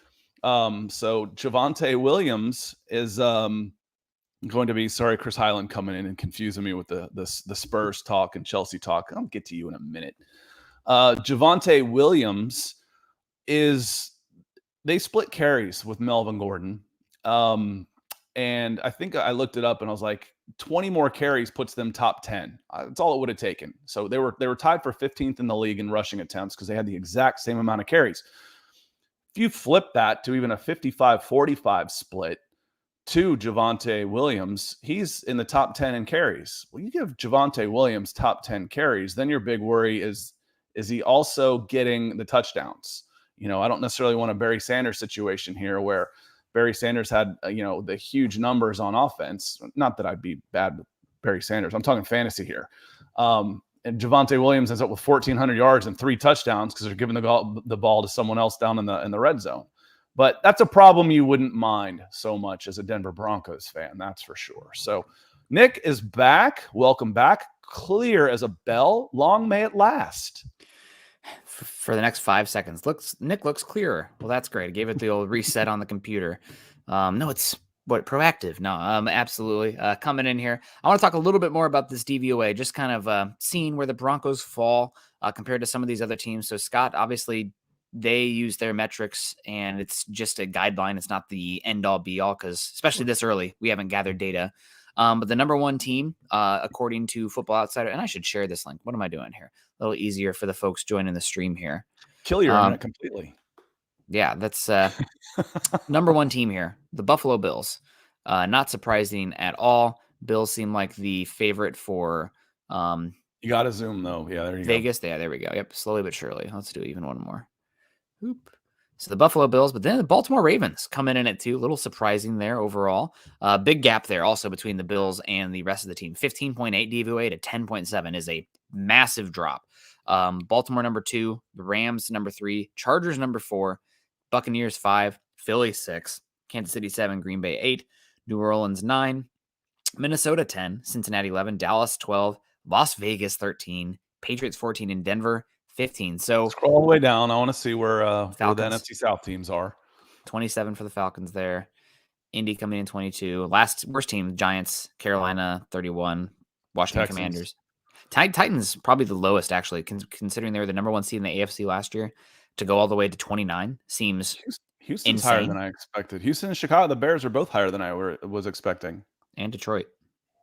So Javonte Williams is going to be, sorry, Chris Highland coming in and confusing me with the Spurs talk and Chelsea talk. I'll get to you in a minute. Javonte Williams they split carries with Melvin Gordon. And I think I looked it up and I was like, 20 more carries puts them top 10. That's all it would have taken. So they were tied for 15th in the league in rushing attempts because they had the exact same amount of carries. If you flip that to even a 55-45 split to Javonte Williams, he's in the top 10 in carries. Well, you give Javonte Williams top 10 carries, then your big worry is he also getting the touchdowns? I don't necessarily want a Barry Sanders situation here where Barry Sanders had, the huge numbers on offense. Not that I'd be bad with Barry Sanders. I'm talking fantasy here. And Javonte Williams ends up with 1,400 yards and 3 touchdowns because they're giving the ball to someone else down in the red zone. But that's a problem you wouldn't mind so much as a Denver Broncos fan, that's for sure. So Nick is back. Welcome back. Clear as a bell. Long may it last. For the next 5 seconds. Nick looks clearer. Well, that's great. I gave it the old reset on the computer. No, it's proactive. No, absolutely. Coming in here, I want to talk a little bit more about this DVOA, just kind of seeing where the Broncos fall compared to some of these other teams. So Scott, obviously, they use their metrics, and it's just a guideline. It's not the end all be all, because especially this early, we haven't gathered data. But the number one team, according to Football Outsider, and I should share this link. What am I doing here? A little easier for the folks joining the stream here. Kill your internet completely. Yeah, that's number one team here, the Buffalo Bills. Not surprising at all. Bills seem like the favorite for you got to zoom, though. Yeah, there you Vegas. go. Yeah, there we go. Yep, slowly but surely. Let's do even one more. Oop. So the Buffalo Bills, but then the Baltimore Ravens coming in at 2. A little surprising there overall. Big gap there also between the Bills and the rest of the team. 15.8 DVOA to 10.7 is a massive drop. Baltimore number 2, the Rams number 3, Chargers number 4, Buccaneers 5, Philly 6, Kansas City 7, Green Bay 8, New Orleans 9, Minnesota 10, Cincinnati 11, Dallas 12, Las Vegas 13, Patriots 14, and Denver 15. So scroll all the way down. I want to see where the NFC South teams are. 27 for the Falcons there. Indy coming in 22. Last worst team, Giants, Carolina 31, Washington Texans. Commanders. Titans probably the lowest, actually, considering they were the number 1 seed in the AFC last year. To go all the way to 29 seems Houston's insane. higher than I expected. Houston and Chicago, the Bears are both higher than I was expecting. And Detroit,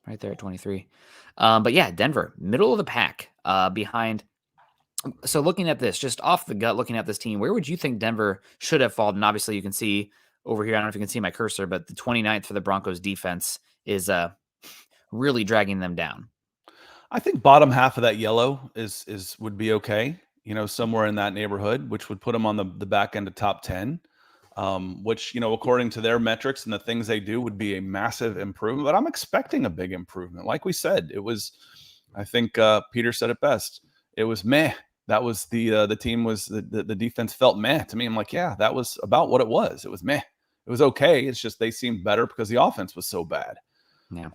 right there at 23. But yeah, Denver, middle of the pack, behind. So looking at this, just off the gut, looking at this team, where would you think Denver should have fallen? And obviously, you can see over here, I don't know if you can see my cursor, but the 29th for the Broncos defense is really dragging them down. I think bottom half of that yellow would be okay. Somewhere in that neighborhood, which would put them on the back end of top 10, which, according to their metrics and the things they do would be a massive improvement. But I'm expecting a big improvement. Like we said, I think Peter said it best. It was meh. That was the team was the defense felt meh to me. I'm like, yeah, that was about what it was. It was meh. It was okay. It's just they seemed better because the offense was so bad. Yeah.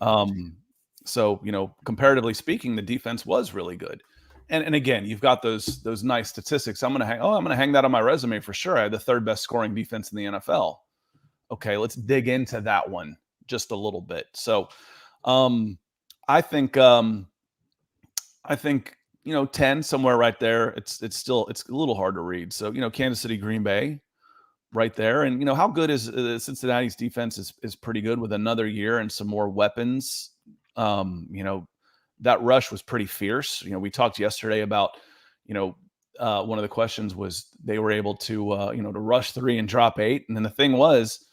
So, comparatively speaking, the defense was really good. And again, you've got those nice statistics. I'm going to hang that on my resume for sure. I had the 3rd best scoring defense in the NFL. Okay, let's dig into that one just a little bit. So, I think 10 somewhere right there. It's a little hard to read. So, Kansas City, Green Bay right there. And, how good is Cincinnati's defense is pretty good with another year and some more weapons. That rush was pretty fierce. We talked yesterday about, one of the questions was they were able to, to rush 3 and drop 8. And then the thing was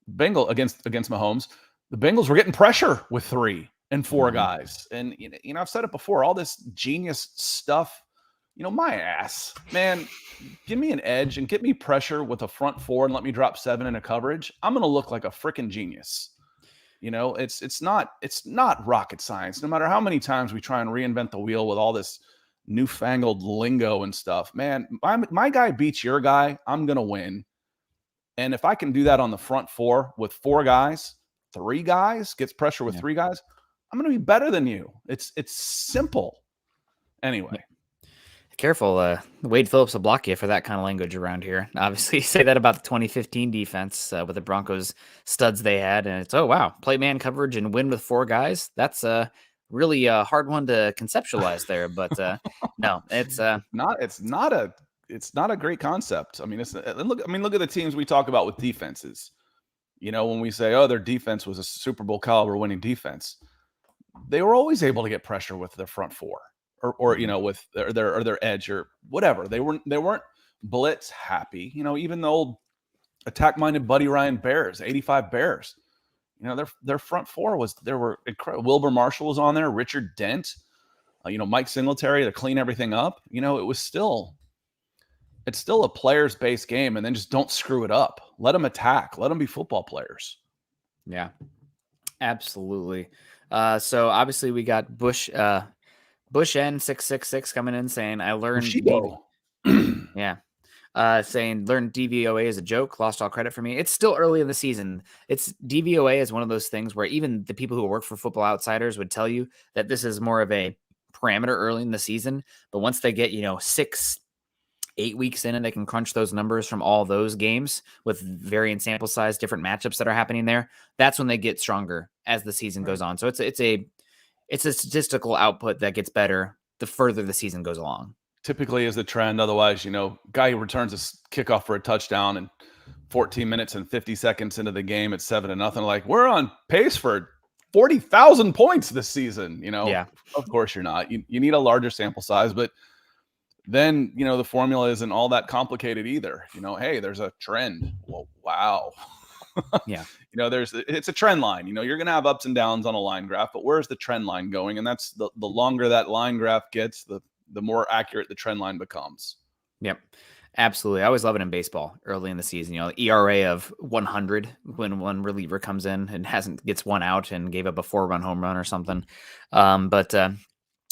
against Mahomes, the Bengals were getting pressure with 3 and 4 guys. And, I've said it before, all this genius stuff, my ass, man, give me an edge and get me pressure with a front 4 and let me drop 7 in a coverage. I'm going to look like a freaking genius. It's not rocket science. No matter how many times we try and reinvent the wheel with all this newfangled lingo and stuff, man, my guy beats your guy, I'm going to win. And if I can do that on the front 4 with 4 guys, 3 guys, gets pressure with 3 guys, I'm going to be better than you. It's simple. Anyway. Careful, Wade Phillips will block you for that kind of language around here. Obviously, you say that about the 2015 defense with the Broncos studs they had, and it's, oh, wow, play man coverage and win with 4 guys. That's a really hard one to conceptualize there, but no, it's not a great concept. I mean, look at the teams we talk about with defenses. When we say, oh, their defense was a Super Bowl caliber winning defense, they were always able to get pressure with their front 4. Or with their edge or whatever. They weren't blitz happy. Even the old attack-minded Buddy Ryan Bears, 85 Bears. Their front 4 there were incredible. Wilbur Marshall was on there, Richard Dent, Mike Singletary to clean everything up. It's still a players-based game, and then just don't screw it up. Let them attack. Let them be football players. Yeah, absolutely. So obviously we got Bush N666 coming in saying, I learned saying learned DVOA is a joke, lost all credit for me. It's still early in the season. DVOA is one of those things where even the people who work for Football Outsiders would tell you that this is more of a parameter early in the season. But once they get, 6-8 weeks in and they can crunch those numbers from all those games with varying sample size, different matchups that are happening there, that's when they get stronger as the season goes on. So it's a statistical output that gets better the further the season goes along. Typically is the trend. Otherwise, guy who returns a kickoff for a touchdown and 14 minutes and 50 seconds into the game, it's 7-0. Like, we're on pace for 40,000 points this season. Yeah. Of course you're not. You need a larger sample size, but then, the formula isn't all that complicated either. Hey, there's a trend. Well, wow. Yeah. It's a trend line. You're going to have ups and downs on a line graph, but where's the trend line going? And that's the longer that line graph gets, the more accurate the trend line becomes. Yep. Absolutely. I always love it in baseball early in the season, ERA of 100 when one reliever comes in and gets one out and gave up a 4-run home run or something. But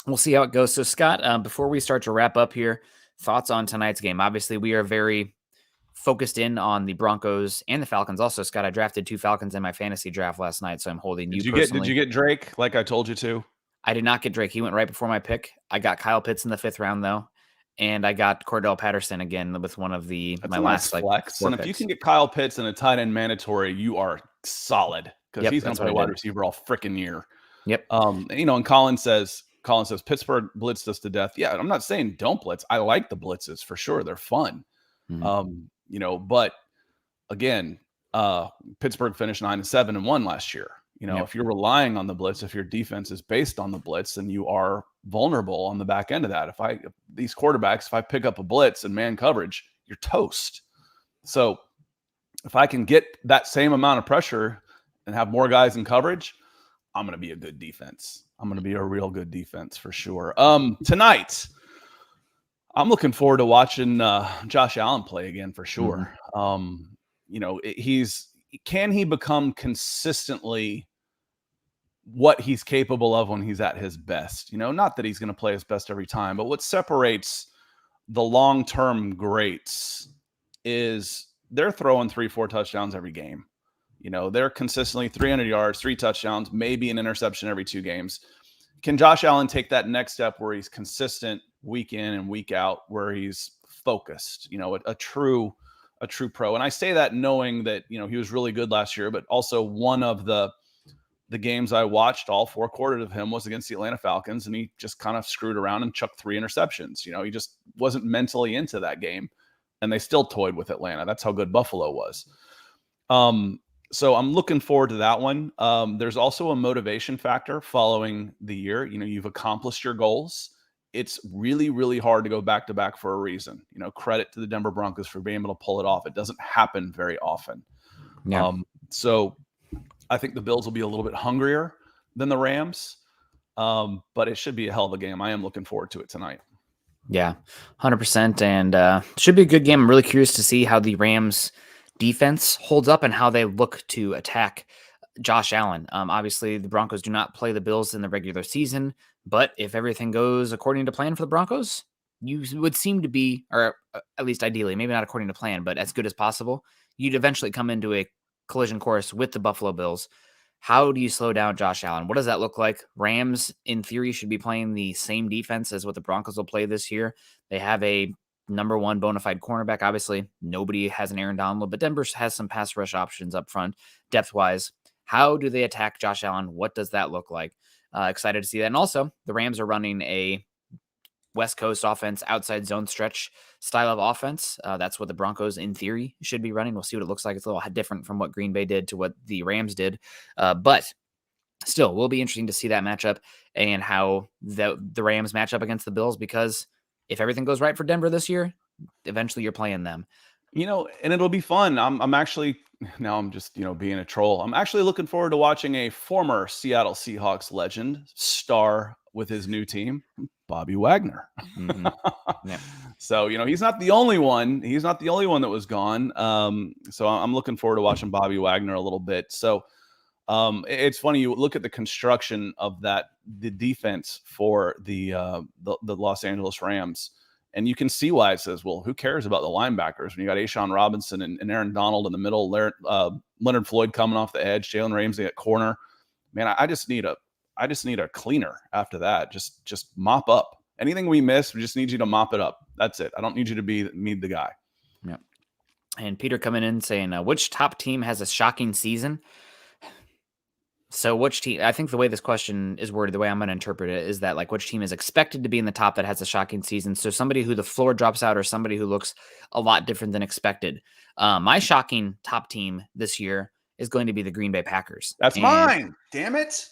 we'll see how it goes. So Scott, before we start to wrap up here, thoughts on tonight's game? Obviously we are very focused in on the Broncos and the Falcons. Also, Scott, I drafted 2 Falcons in my fantasy draft last night, so I'm holding you personally. Did you get Drake like I told you to? I did not get Drake. He went right before my pick. I got Kyle Pitts in the 5th round, though. and I got Cordell Patterson again with one of That's my a nice last like flex. 4 And if you picks. can get Kyle Pitts and a tight end mandatory, you are solid because Yep, he's going that's to what play I wide did. receiver all freaking year. Yep. And Colin says Pittsburgh blitzed us to death. Yeah, I'm not saying don't blitz. I like the blitzes for sure. They're fun. Mhm. But again, Pittsburgh finished 9-7-1 last year. Yep. If you're relying on the blitz, if your defense is based on the blitz, then you are vulnerable on the back end of that. These quarterbacks, if I pick up a blitz and man coverage, you're toast. So if I can get that same amount of pressure and have more guys in coverage, I'm going to be a good defense. I'm going to be a real good defense for sure. Tonight, I'm looking forward to watching Josh Allen play again for sure. Can he become consistently what he's capable of when he's at his best? Not that he's going to play his best every time, but what separates the long-term greats is they're throwing 3-4 touchdowns every game. They're consistently 300 yards, 3 touchdowns, maybe an interception every 2 games. Can Josh Allen take that next step where he's consistent week in and week out, where he's focused, a true pro? And I say that knowing that, he was really good last year, but also one of the games I watched, all 4 quarters of him, was against the Atlanta Falcons, and he just kind of screwed around and chucked 3 interceptions. He just wasn't mentally into that game, and they still toyed with Atlanta. That's how good Buffalo was. So I'm looking forward to that one. There's also a motivation factor following the year. You've accomplished your goals. It's really, really hard to go back-to-back for a reason. Credit to the Denver Broncos for being able to pull it off. It doesn't happen very often. Yeah. So I think the Bills will be a little bit hungrier than the Rams, but it should be a hell of a game. I am looking forward to it tonight. Yeah, 100%. And should be a good game. I'm really curious to see how the Rams defense holds up and how they look to attack Josh Allen. Obviously, the Broncos do not play the Bills in the regular season, but if everything goes according to plan for the Broncos, you would seem to be, or at least ideally, maybe not according to plan, but as good as possible, you'd eventually come into a collision course with the Buffalo Bills. How do you slow down Josh Allen? What does that look like? Rams, in theory, should be playing the same defense as what the Broncos will play this year. They have a number 1 bona fide cornerback. Obviously, nobody has an Aaron Donald, but Denver has some pass rush options up front, depth-wise. How do they attack Josh Allen? What does that look like? Excited to see that. And also, the Rams are running a West Coast offense, outside zone stretch style of offense. That's what the Broncos, in theory, should be running. We'll see what it looks like. It's a little different from what Green Bay did to what the Rams did. But still, will be interesting to see that matchup and how the Rams match up against the Bills, because if everything goes right for Denver this year, eventually you're playing them. And it'll be fun. I'm actually, now I'm just, being a troll. I'm actually looking forward to watching a former Seattle Seahawks legend star with his new team, Bobby Wagner. Mm-hmm. Yeah. So, he's not the only one. He's not the only one that was gone. So I'm looking forward to watching Bobby Wagner a little bit. So it's funny. You look at the construction of the defense for the Los Angeles Rams, and you can see why it says, well, who cares about the linebackers when you got Ashawn Robinson and Aaron Donald in the middle, Leonard Floyd coming off the edge, Jalen Ramsey at corner. Man, I just need a cleaner after that. Just mop up anything we miss. We just need you to mop it up. That's it. I don't need you to be the guy. Yeah. And Peter coming in saying, which top team has a shocking season? So which team, I think the way this question is worded, the way I'm going to interpret it is that, like, which team is expected to be in the top that has a shocking season? So somebody who the floor drops out, or somebody who looks a lot different than expected. My shocking top team this year is going to be the Green Bay Packers. That's mine. Damn it.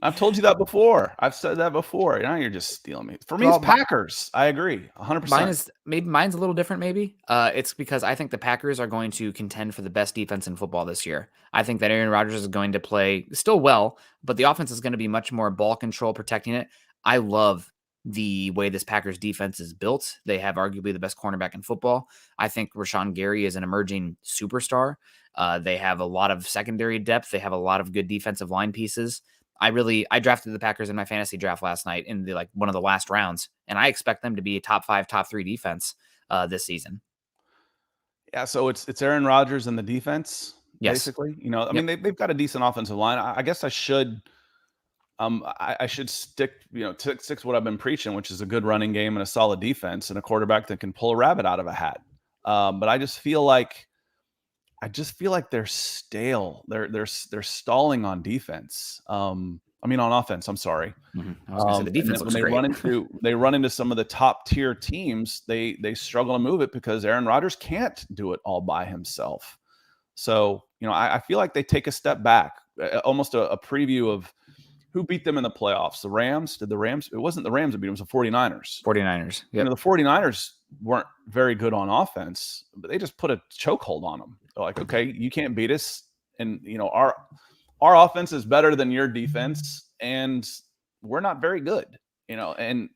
I've told you that before. I've said that before. Now you're just stealing me. For me, it's Packers. I agree. 100%. Mine's a little different, maybe. It's because I think the Packers are going to contend for the best defense in football this year. I think that Aaron Rodgers is going to play still well, but the offense is going to be much more ball control, protecting it. I love the way this Packers defense is built. They have arguably the best cornerback in football. I think Rashawn Gary is an emerging superstar. They have a lot of secondary depth. They have a lot of good defensive line pieces. I drafted the Packers in my fantasy draft last night in one of the last rounds, and I expect them to be a top 5, top 3 defense this season. Yeah, so it's Aaron Rodgers and the defense, yes. basically. I mean, they've got a decent offensive line. I guess I should I should stick to what I've been preaching, which is a good running game and a solid defense and a quarterback that can pull a rabbit out of a hat. But I just feel like they're stale. They're stalling on defense. I mean on offense. I'm sorry. I was going to say the defense looks When great. they run into some of the top tier teams, they struggle to move it because Aaron Rodgers can't do it all by himself. So I feel like they take a step back, almost a preview of who beat them in the playoffs. The Rams? Did the Rams? It wasn't the Rams that beat them. It was the 49ers. 49ers. Yep. The 49ers weren't very good on offense, but they just put a chokehold on them. They're like, okay, you can't beat us. And, our offense is better than your defense, and we're not very good, and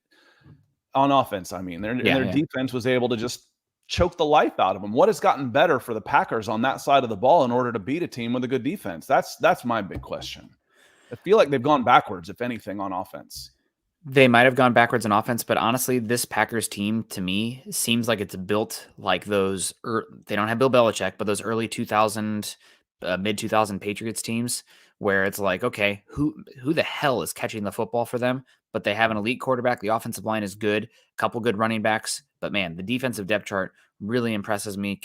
on offense, I mean, their defense was able to just choke the life out of them. What has gotten better for the Packers on that side of the ball in order to beat a team with a good defense? That's my big question. I feel like they've gone backwards, if anything, on offense. They might have gone backwards in offense, but honestly, this Packers team, to me, seems like it's built like those. They don't have Bill Belichick, but those early 2000, mid 2000 Patriots teams, where it's like, okay, who the hell is catching the football for them? But they have an elite quarterback. The offensive line is good, a couple good running backs. But man, the defensive depth chart really impresses me.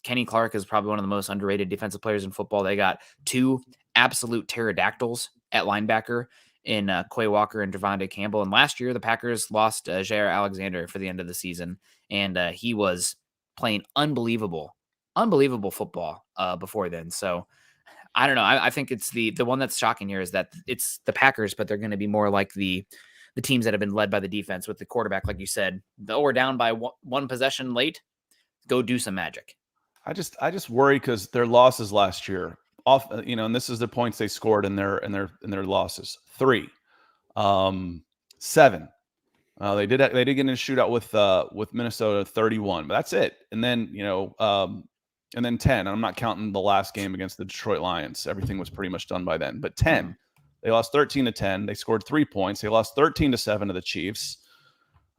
Kenny Clark is probably one of the most underrated defensive players in football. They got two absolute pterodactyls at linebacker in Quay Walker and Devontae Campbell. And last year, the Packers lost Jair Alexander for the end of the season. And he was playing unbelievable football before then. So I don't know. I think it's the one that's shocking here is that it's the Packers, but they're going to be more like the teams that have been led by the defense with the quarterback. Like you said, though we're down by one possession late, go do some magic. I just worry because their losses last year and this is the points they scored in their losses. 3, 7. They did get in a shootout with Minnesota 31, but that's it. And then and then 10. And I'm not counting the last game against the Detroit Lions. Everything was pretty much done by then. But 10, they lost 13-10. They scored 3 points. They lost 13-7 to the Chiefs.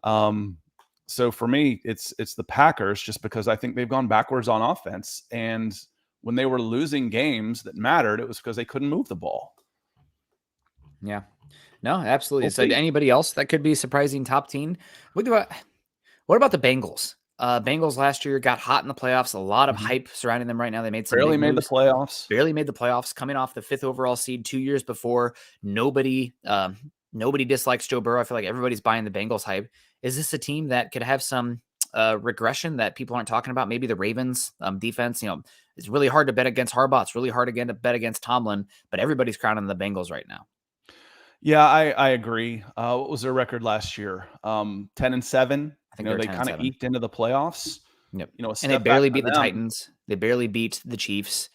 So for me, it's the Packers, just because I think they've gone backwards on offense. And when they were losing games that mattered, it was because they couldn't move the ball. Yeah. No, absolutely. So anybody else that could be surprising top team? What about the Bengals? Bengals last year got hot in the playoffs. A lot of hype surrounding them right now. They made some barely made the playoffs. Coming off the 5th overall seed 2 years before. Nobody dislikes Joe Burrow. I feel like everybody's buying the Bengals hype. Is this a team that could have some regression that people aren't talking about? Maybe the Ravens defense. It's really hard to bet against Harbaugh. It's really hard again to bet against Tomlin. But everybody's crowning the Bengals right now. Yeah, I agree. What was their record last year? 10-7. I think they kind of eked into the playoffs. Yep. And they barely beat the Titans. They barely beat the Chiefs.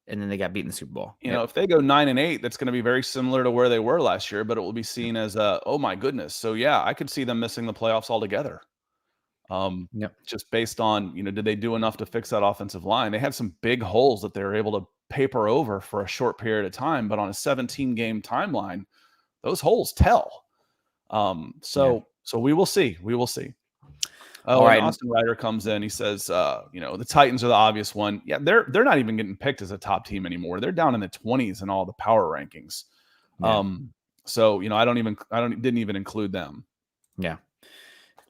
And then they got beat in the Super Bowl. If they go 9-8, that's going to be very similar to where they were last year, but it will be seen as oh my goodness. So yeah, I could see them missing the playoffs altogether. Just based on, did they do enough to fix that offensive line? They had some big holes that they were able to paper over for a short period of time, but on a 17-game timeline, those holes tell. So we will see. Oh, all right. Austin Ryder comes in. He says, the Titans are the obvious one. Yeah, they're not even getting picked as a top team anymore. They're down in the 20s in all the power rankings. Yeah. So I didn't even include them. Yeah,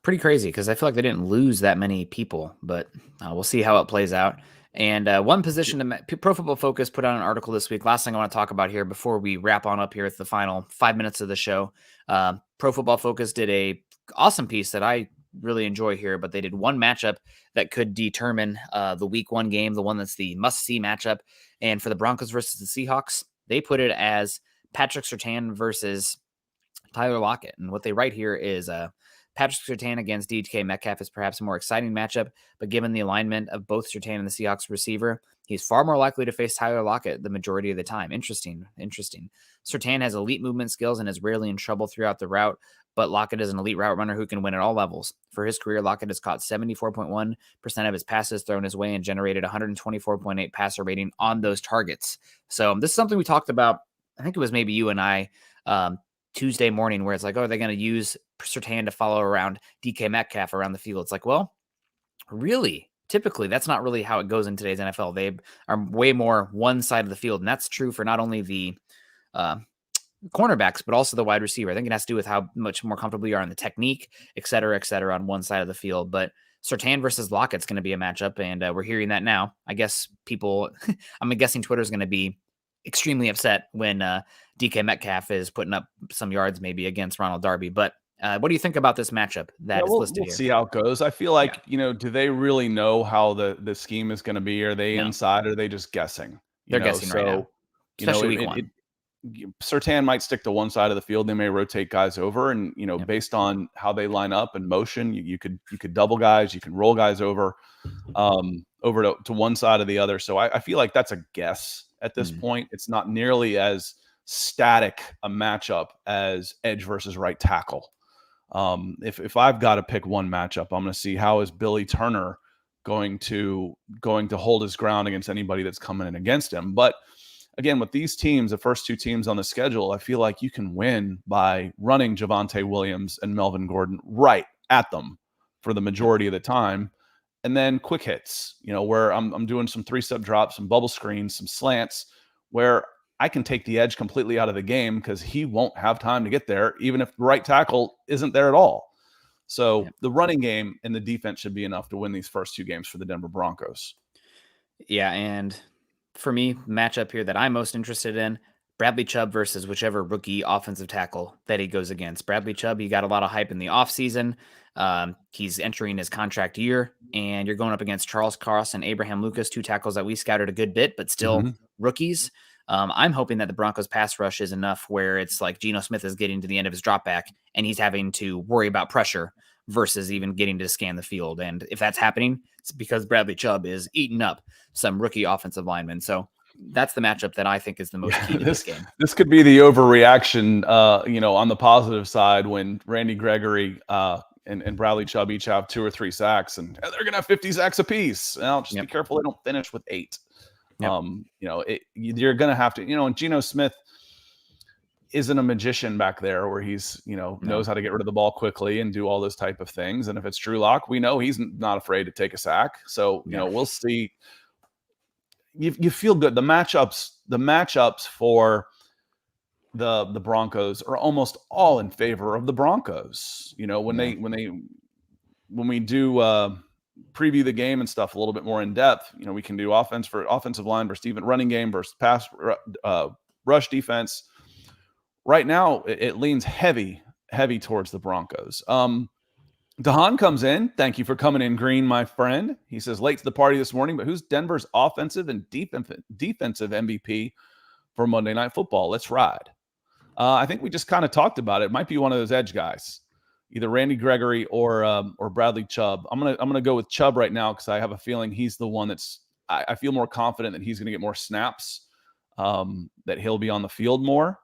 pretty crazy because I feel like they didn't lose that many people, but we'll see how it plays out. And one position Pro Football Focus put out an article this week. Last thing I want to talk about here before we wrap on up here at the final 5 minutes of the show. Pro Football Focus did a awesome piece that I really enjoy here, but they did one matchup that could determine the week 1 game, the one that's the must-see matchup. And for the Broncos versus the Seahawks, they put it as Patrick Surtain versus Tyler Lockett. And what they write here is Patrick Surtain against DK Metcalf is perhaps a more exciting matchup, but given the alignment of both Surtain and the Seahawks receiver, he's far more likely to face Tyler Lockett the majority of the time. Interesting. Surtain has elite movement skills and is rarely in trouble throughout the route, but Lockett is an elite route runner who can win at all levels. For his career, Lockett has caught 74.1% of his passes thrown his way and generated 124.8 passer rating on those targets. So this is something we talked about. I think it was maybe you and I Tuesday morning, where it's like, oh, are they going to use Surtain to follow around DK Metcalf around the field? It's like, well, really, typically that's not really how it goes in today's NFL. They are way more one side of the field. And that's true for not only the cornerbacks, but also the wide receiver. I think it has to do with how much more comfortable you are on the technique, et cetera, on one side of the field. But Surtain versus Lockett's going to be a matchup, and we're hearing that now. I guess people, I'm guessing Twitter's going to be extremely upset when DK Metcalf is putting up some yards maybe against Ronald Darby. But what do you think about this matchup that is listed we'll here? see how it goes. I feel like, do they really know how the scheme is going to be? Are they inside? Or are they just guessing? They're guessing right now, especially week one. Surtain might stick to one side of the field. They may rotate guys over, and based on how they line up and motion, you could double guys, you can roll guys over to one side or the other. So I feel like that's a guess at this point. It's not nearly as static a matchup as edge versus right tackle. If I've got to pick one matchup, I'm going to see how is Billy Turner going to hold his ground against anybody that's coming in against him. But again, with these teams, the first two teams on the schedule, I feel like you can win by running Javonte Williams and Melvin Gordon right at them for the majority of the time. And then quick hits, where I'm doing some 3-step drops, some bubble screens, some slants, where I can take the edge completely out of the game because he won't have time to get there, even if the right tackle isn't there at all. So the running game and the defense should be enough to win these first two games for the Denver Broncos. Yeah, and for me, matchup here that I'm most interested in, Bradley Chubb versus whichever rookie offensive tackle that he goes against. Bradley Chubb, he got a lot of hype in the offseason. He's entering his contract year, and you're going up against Charles Cross and Abraham Lucas, two tackles that we scouted a good bit, but still rookies. I'm hoping that the Broncos pass rush is enough where it's like Geno Smith is getting to the end of his drop back and he's having to worry about pressure versus even getting to scan the field. And if that's happening, it's because Bradley Chubb is eating up some rookie offensive linemen. So that's the matchup that I think is the most key to this game. This could be the overreaction, on the positive side when Randy Gregory and Bradley Chubb each have 2 or 3 sacks, and they're going to have 50 sacks apiece. Well, just be careful they don't finish with 8. You're going to have to, and Geno Smith isn't a magician back there where he's, knows how to get rid of the ball quickly and do all those type of things. And if it's Drew Lock, we know he's not afraid to take a sack. So, we'll see. You feel good. The matchups for the Broncos are almost all in favor of the Broncos. When we do preview the game and stuff a little bit more in depth, we can do offensive line versus even running game versus pass rush defense. Right now, it leans heavy towards the Broncos. Dahan comes in. Thank you for coming in, Green, my friend. He says, late to the party this morning, but who's Denver's offensive and defensive MVP for Monday Night Football? Let's ride. I think we just kind of talked about it. It might be one of those edge guys, either Randy Gregory or Bradley Chubb. I'm gonna go with Chubb right now because I have a feeling he's the one that's. I feel more confident that he's going to get more snaps, that he'll be on the field more,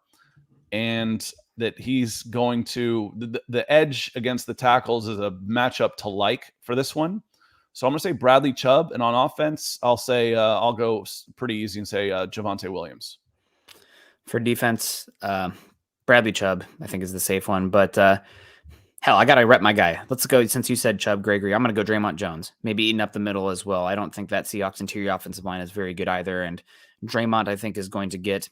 and that he's going to the edge against the tackles is a matchup to like for this one. So I'm going to say Bradley Chubb, and on offense, I'll say I'll go pretty easy and say Javonte Williams. For defense, Bradley Chubb, I think, is the safe one. But hell, I got to rep my guy. Let's go. Since you said Chubb, Gregory, I'm going to go Draymond Jones, maybe eating up the middle as well. I don't think that Seahawks interior offensive line is very good either. And Draymond, I think, is going to get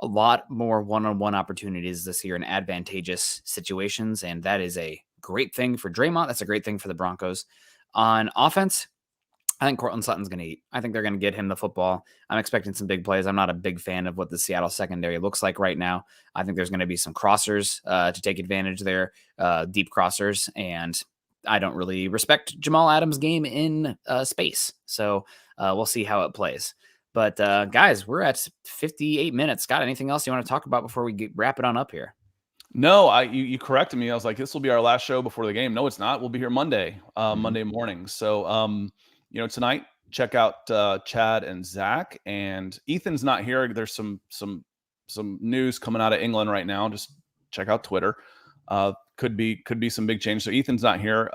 a lot more one-on-one opportunities this year in advantageous situations, and that is a great thing for Draymond. That's a great thing for the Broncos. On offense, I think Cortland Sutton's going to eat. I think they're going to get him the football. I'm expecting some big plays. I'm not a big fan of what the Seattle secondary looks like right now. I think there's going to be some crossers to take advantage there, deep crossers, and I don't really respect Jamal Adams' game in space. So we'll see how it plays. But guys, we're at 58 minutes. Scott, anything else you want to talk about before we wrap it on up here? No, you corrected me. I was like, this will be our last show before the game. No, it's not. We'll be here Monday, Monday morning. So, tonight, check out Chad and Zach. And Ethan's not here. There's some news coming out of England right now. Just check out Twitter. Could be some big change. So Ethan's not here.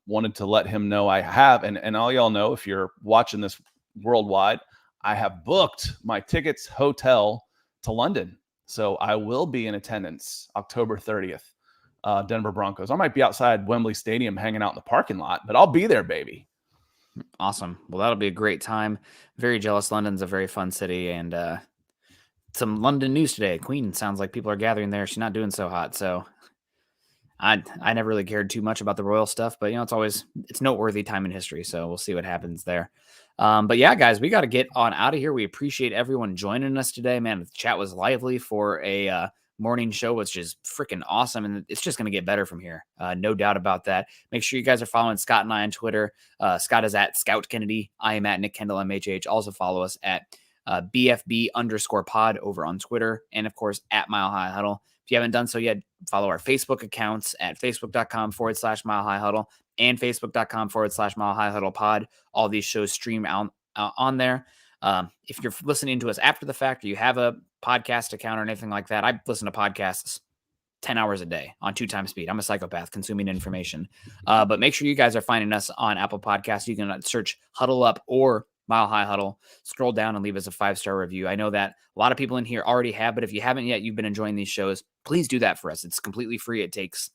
Wanted to let him know I have, and all y'all know if you're watching this worldwide, I have booked my tickets, hotel to London. So I will be in attendance October 30th, Denver Broncos. I might be outside Wembley Stadium hanging out in the parking lot, but I'll be there, baby. Awesome. Well, that'll be a great time. Very jealous. London's a very fun city, and some London news today. Queen sounds like people are gathering there. She's not doing so hot. So I never really cared too much about the royal stuff, but it's noteworthy time in history. So we'll see what happens there. But yeah, guys, we got to get on out of here. We appreciate everyone joining us today, man. The chat was lively for a morning show, which is freaking awesome. And it's just going to get better from here. No doubt about that. Make sure you guys are following Scott and I on Twitter. Scott is at Scout Kennedy. I am at Nick Kendell MHH. Also follow us at BFB_pod over on Twitter. And of course, at Mile High Huddle. If you haven't done so yet, follow our Facebook accounts at facebook.com/Mile High Huddle and facebook.com/Mile High Huddle pod. All these shows stream out on there. If you're listening to us after the fact, or you have a podcast account or anything like that, I listen to podcasts 10 hours a day on 2x speed. I'm a psychopath consuming information. But make sure you guys are finding us on Apple Podcasts. You can search Huddle Up or Mile High Huddle. Scroll down and leave us a 5-star review. I know that a lot of people in here already have, but if you haven't yet, you've been enjoying these shows, please do that for us. It's completely free. It takes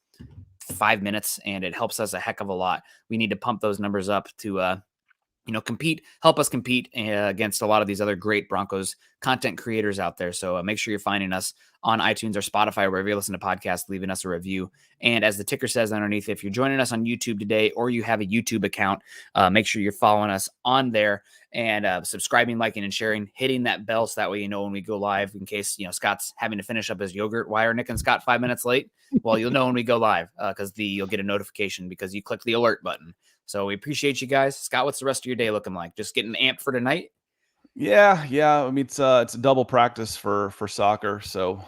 5 minutes and it helps us a heck of a lot. We need to pump those numbers up to help us compete against a lot of these other great Broncos content creators out there. So make sure you're finding us on iTunes or Spotify, wherever you listen to podcasts, leaving us a review. And as the ticker says underneath, if you're joining us on YouTube today, or you have a YouTube account, make sure you're following us on there and subscribing, liking, and sharing, hitting that bell so that way you know when we go live, in case Scott's having to finish up his yogurt. Why are Nick and Scott 5 minutes late? Well, you'll know when we go live because you'll get a notification because you click the alert button. So we appreciate you guys. Scott, what's the rest of your day looking like? Just getting amped for tonight? Yeah. I mean, it's a double practice for soccer, so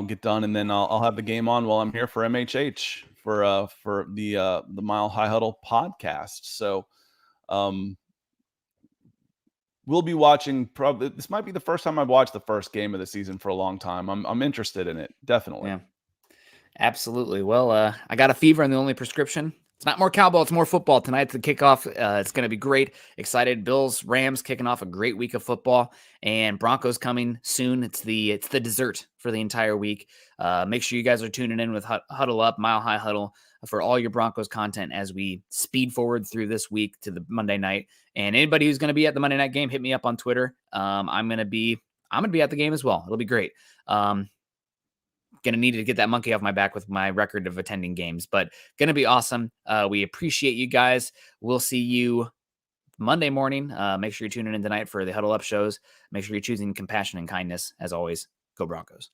get done, and then I'll have the game on while I'm here for MHH for the Mile High Huddle podcast. So we'll be watching. Probably this might be the first time I've watched the first game of the season for a long time. I'm interested in it, definitely. Yeah, absolutely. Well, I got a fever, and the only prescription. It's not more cowbell, it's more football. Tonight's the kickoff. It's going to be great. Excited. Bills, Rams kicking off a great week of football, and Broncos coming soon. It's the dessert for the entire week. Make sure you guys are tuning in with Huddle Up, Mile High Huddle, for all your Broncos content as we speed forward through this week to the Monday night. And anybody who's going to be at the Monday night game, hit me up on Twitter. I'm going to be at the game as well. It'll be great. Gonna need to get that monkey off my back with my record of attending games, but gonna be awesome. We appreciate you guys. We'll see you Monday morning. Make sure you're tuning in tonight for the Huddle Up shows. Make sure you're choosing compassion and kindness. As always, go Broncos.